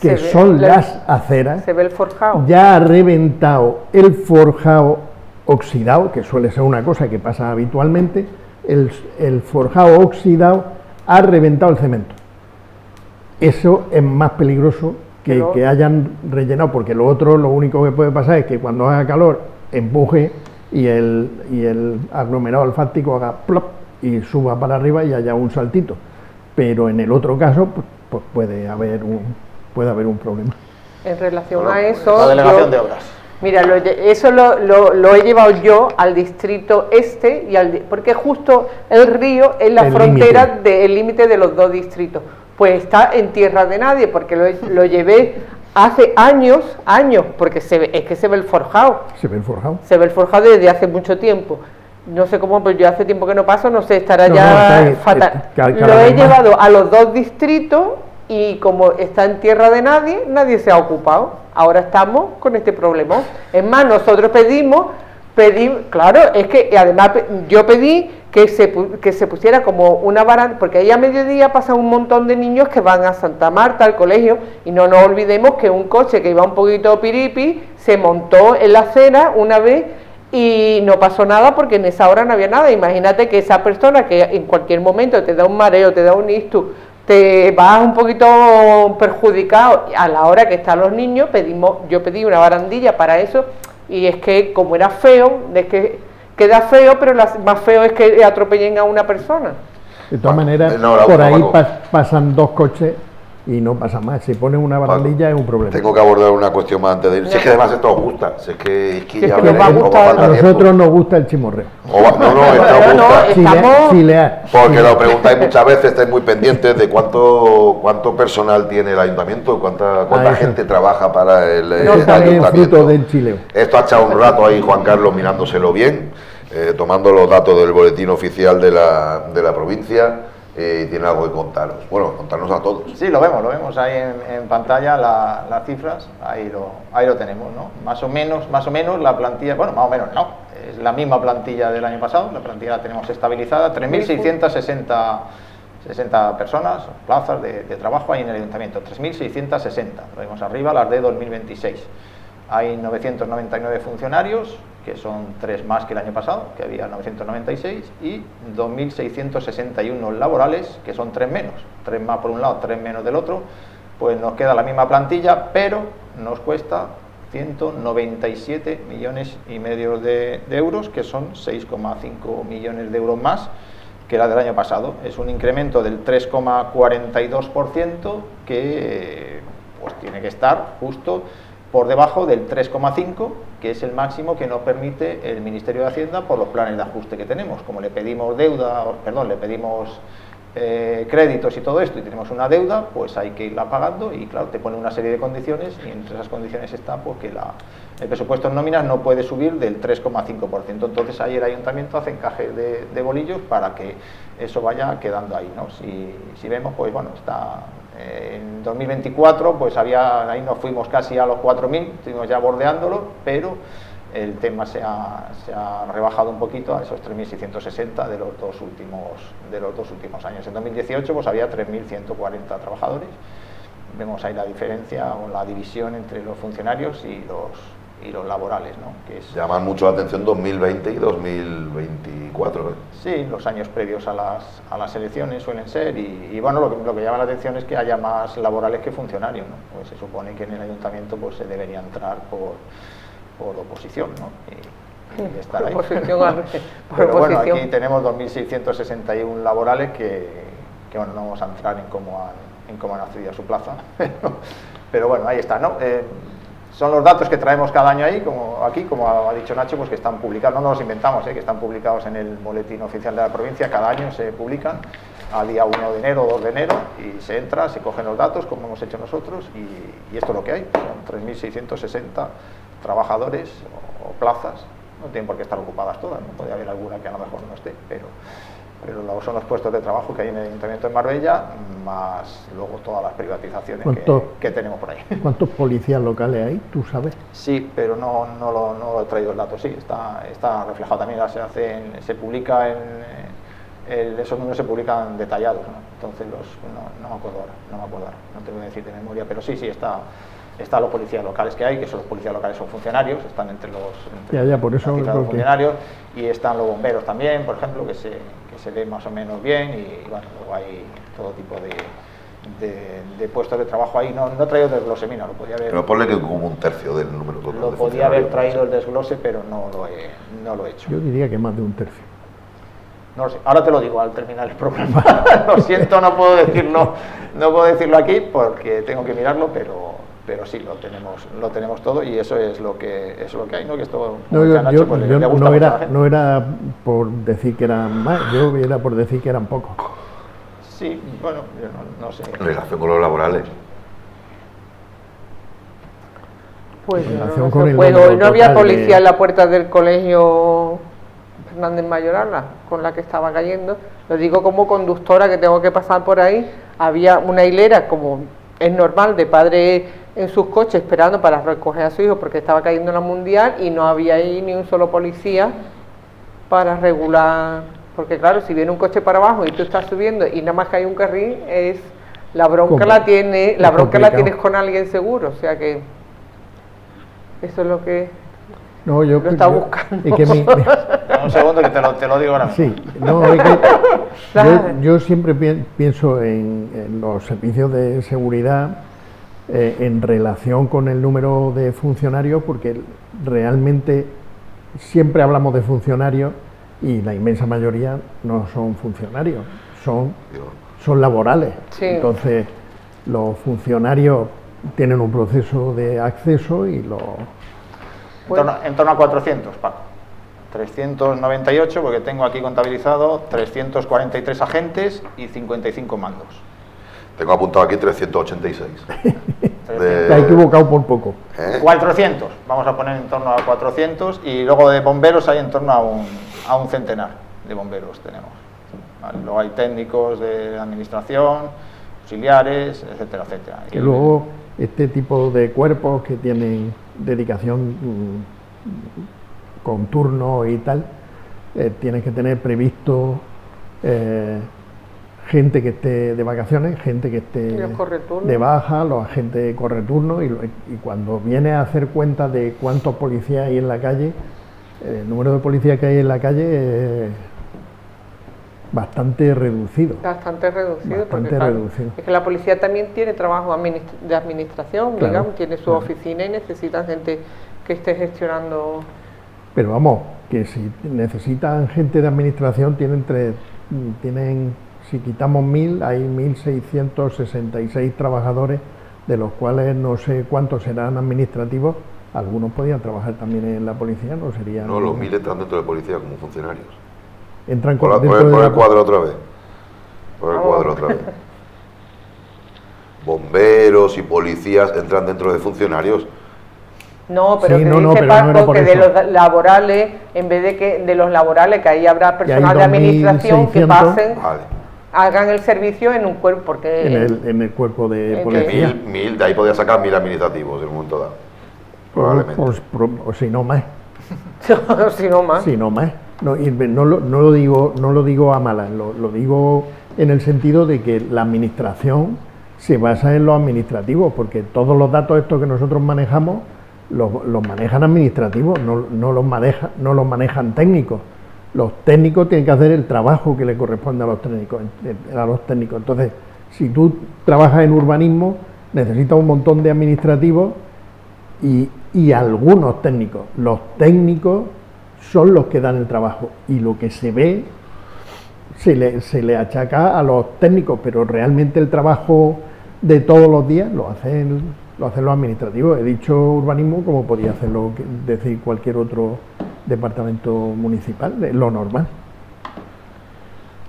que son las aceras, se ve el forjado. Ya ha reventado el forjado oxidado, que suele ser una cosa que pasa habitualmente. El forjado oxidado ha reventado el cemento. Eso es más peligroso que hayan rellenado, porque lo otro, lo único que puede pasar es que cuando haga calor empuje y el aglomerado alfático haga plop y suba para arriba y haya un saltito. Pero en el otro caso, pues puede haber un problema. En relación a eso, la delegación de obras. Mira, eso lo he llevado yo al distrito este, porque justo el río es la frontera del límite de los dos distritos. Pues está en tierra de nadie, porque lo llevé hace años, porque es que se ve el forjado. Se ve el forjado. Se ve el forjado desde hace mucho tiempo. No sé cómo, pero yo hace tiempo que no paso, no sé, estará fatal. Lo he llevado a los dos distritos y como está en tierra de nadie, nadie se ha ocupado. Ahora estamos con este problema. Es más, nosotros pedimos, claro, es que además yo pedí que se pusiera como una baranda, porque ahí a mediodía pasan un montón de niños que van a Santa Marta, al colegio, y no nos olvidemos que un coche que iba un poquito piripi se montó en la acera una vez y no pasó nada porque en esa hora no había nada. Imagínate que esa persona que en cualquier momento te da un mareo, te da un ictus, te vas un poquito perjudicado, a la hora que están los niños, yo pedí una barandilla para eso, y es que como era feo, es que queda feo, pero más feo es que atropellen a una persona. De todas maneras, por ahí pasan dos coches y no pasa más. Si ponen una barandilla es un problema. Tengo que abordar una cuestión más antes de ir. Si es que además esto os gusta. Si es que ya a nosotros nos gusta el chimorreo. Porque lo preguntáis muchas veces, estáis muy pendientes de cuánto personal tiene el ayuntamiento, cuánta gente trabaja para el ayuntamiento. Del chileo. Esto ha echado un rato ahí Juan Carlos mirándoselo bien, tomando los datos del boletín oficial de la provincia. Tiene algo que contaros. Bueno, contarnos a todos. Sí, lo vemos ahí en pantalla las cifras, ahí lo tenemos, ¿no? Más o menos la plantilla, bueno, más o menos no, es la misma plantilla del año pasado, la plantilla la tenemos estabilizada, 3.660 personas, plazas de trabajo ahí en el ayuntamiento, 3.660, lo vemos arriba, las de 2026. Hay 999 funcionarios, que son 3 más que el año pasado, que había 996, y 2.661 laborales, que son 3 menos, 3 más por un lado, 3 menos del otro. Pues nos queda la misma plantilla, pero nos cuesta 197 millones y medio de euros, que son 6,5 millones de euros más que la del año pasado. Es un incremento del 3,42%, que pues tiene que estar justo por debajo del 3,5%, que es el máximo que nos permite el Ministerio de Hacienda por los planes de ajuste que tenemos. Como le pedimos créditos y todo esto y tenemos una deuda, pues hay que irla pagando y claro, te pone una serie de condiciones y entre esas condiciones está pues que el presupuesto en nóminas no puede subir del 3,5%, entonces ahí el ayuntamiento hace encaje de bolillos para que eso vaya quedando ahí, ¿no? Si vemos, pues bueno, está en 2024, pues ahí nos fuimos casi a los 4.000, estuvimos ya bordeándolo, pero el tema se ha rebajado un poquito a esos 3.660 de los dos últimos años. En 2018 pues había 3.140 trabajadores. Vemos ahí la diferencia o la división entre los funcionarios y los laborales, ¿no? Que llaman mucho la atención 2020 y 2024, ¿eh? Sí, los años previos a las elecciones suelen ser y bueno, lo que llama la atención es que haya más laborales que funcionarios, ¿no? Pues se supone que en el ayuntamiento pues se debería entrar por oposición, ¿no? Y estar ahí. Pero bueno, aquí tenemos 2.661 laborales que bueno, no vamos a entrar en cómo han accedido a su plaza, pero bueno, ahí está, ¿no? Son los datos que traemos cada año ahí, como ha dicho Nacho, pues que están publicados, no nos los inventamos, que están publicados en el boletín oficial de la provincia, cada año se publican a día 1 de enero o 2 de enero y se entra, se cogen los datos como hemos hecho nosotros y esto es lo que hay, son 3.660 trabajadores o plazas, no tienen por qué estar ocupadas todas, no puede haber alguna que a lo mejor no esté, pero son los puestos de trabajo que hay en el Ayuntamiento de Marbella, más luego todas las privatizaciones que tenemos por ahí. ¿Cuántos policías locales hay? ¿Tú sabes? Sí, pero no lo he traído el dato, sí, está reflejado también, se publica esos números se publican detallados, ¿no? Entonces no me acuerdo ahora, no te voy a decir de memoria, pero sí, están los policías locales que hay, que son los policías locales son funcionarios, están entre los por eso los funcionarios, y están los bomberos también, por ejemplo, que se ve más o menos bien, y bueno, luego hay todo tipo de puestos de trabajo ahí. No he traído el desglose, mira, lo podía haber... Pero ponle que como un tercio del número total. Lo podía haber traído el desglose, pero no lo he hecho. Yo diría que más de un tercio. No lo sé, ahora te lo digo al terminar el programa. Lo siento, no puedo decirlo aquí porque tengo que mirarlo, pero sí, lo tenemos todo y eso es lo que hay, ¿no? Que esto, no era por decir que eran más, yo era por decir que eran pocos. Sí, bueno, yo no sé. En relación con los laborales. Pues hoy no había policía en la puerta del colegio Fernández Mayoral, con la que estaba cayendo. Lo digo como conductora que tengo que pasar por ahí. Había una hilera, como es normal, de padres en sus coches esperando para recoger a su hijo porque estaba cayendo la mundial y no había ahí ni un solo policía para regular, porque claro, si viene un coche para abajo y tú estás subiendo y nada más que hay un carril, la bronca la tienes con alguien seguro, o sea que eso es lo que lo está buscando. Un segundo que te lo digo ahora. Sí, yo siempre pienso en los servicios de seguridad en relación con el número de funcionarios, porque realmente siempre hablamos de funcionarios y la inmensa mayoría no son funcionarios, son laborales. Sí. Entonces los funcionarios tienen un proceso de acceso y en torno a 400, Paco. 398, porque tengo aquí contabilizado 343 agentes y 55 mandos. Tengo apuntado aquí 386. Te has equivocado por poco. 400, vamos a poner en torno a 400, y luego de bomberos hay en torno a un centenar de bomberos tenemos. ¿Vale? Luego hay técnicos de administración, auxiliares, etcétera, etcétera. Y luego este tipo de cuerpos que tienen dedicación con turno y tal, tienes que tener previsto gente que esté de vacaciones, gente que esté de baja, los agentes corre turno y cuando vienes a hacer cuenta de cuántos policías hay en la calle, el número de policías que hay en la calle es bastante reducido. Es que la policía también tiene trabajo de administración, claro, digamos, tiene su oficina y necesita gente que esté gestionando. Pero vamos, que si necesitan gente de administración tienen si quitamos 1.000, hay 1.666 trabajadores, de los cuales no sé cuántos serán administrativos. Algunos podían trabajar también en la policía, no serían... No, los 1.000 entran dentro de policía como funcionarios. Entran con el cuadro otra vez. Por el cuadro otra vez. Bomberos y policías entran dentro de funcionarios. No, pero Sí, que no, dice pero no era Paco por que de eso. los laborales, en vez de los laborales, que ahí habrá personal de administración que 2.600. pasen, Vale. hagan el servicio en un cuerpo, porque En el cuerpo de En policía. 1000, de ahí podía sacar 1000 administrativos en un momento dado. Probablemente. O si no más. si no más. Si no más. No, y no lo digo a malas, lo digo en el sentido de que la administración se basa en lo administrativo, porque todos los datos estos que nosotros manejamos los manejan administrativos, no los manejan técnicos. Los técnicos tienen que hacer el trabajo que le corresponde a los técnicos. Entonces, si tú trabajas en urbanismo, necesitas un montón de administrativos y algunos técnicos. Los técnicos son los que dan el trabajo y lo que se ve se le achaca a los técnicos, pero realmente el trabajo de todos los días lo hacen los administrativos. He dicho urbanismo como podía hacerlo decir cualquier otro departamento municipal, es lo normal.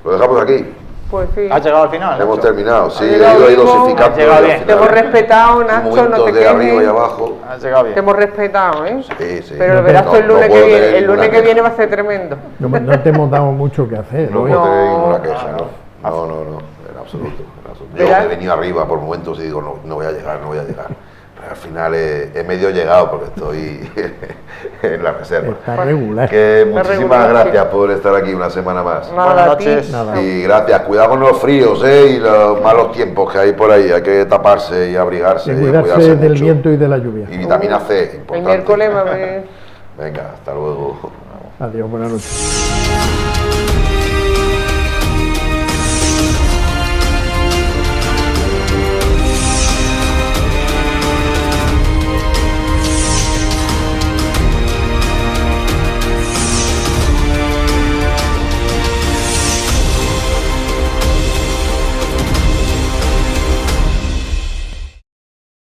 Lo dejamos aquí. Pues sí. ¿Has llegado al final? Hemos Nacho? terminado. Sí, Ha he llegado ido ahí vivo, dosificando. ha llegado y al bien. Te hemos final, respetado, Nacho, no momentos te de arriba y quejes. abajo. Has llegado bien. Te hemos respetado, ¿eh? Sí, sí. Pero No, verás tú el no lunes puedo que viene. tener El lunes ninguna que viene queja. va a ser tremendo. No te hemos dado mucho que hacer. No hoy. puedo tener No. ninguna queja, ¿no? No, en absoluto. Yo Verás. he venido arriba por momentos y digo, no voy a llegar. Pero al final he medio llegado porque estoy en la reserva. Está regular. Que Está muchísimas regular, gracias sí. por estar aquí una semana más. Nada, Buenas a ti. noches. Nada. Y gracias, cuidado con los fríos y los malos tiempos que hay por ahí. Hay que taparse y abrigarse. Y y cuidarse cuidarse del mucho. viento y de la lluvia. Y vitamina C, El importante. miércoles va a haber... Venga, hasta luego. Adiós, buenas noches.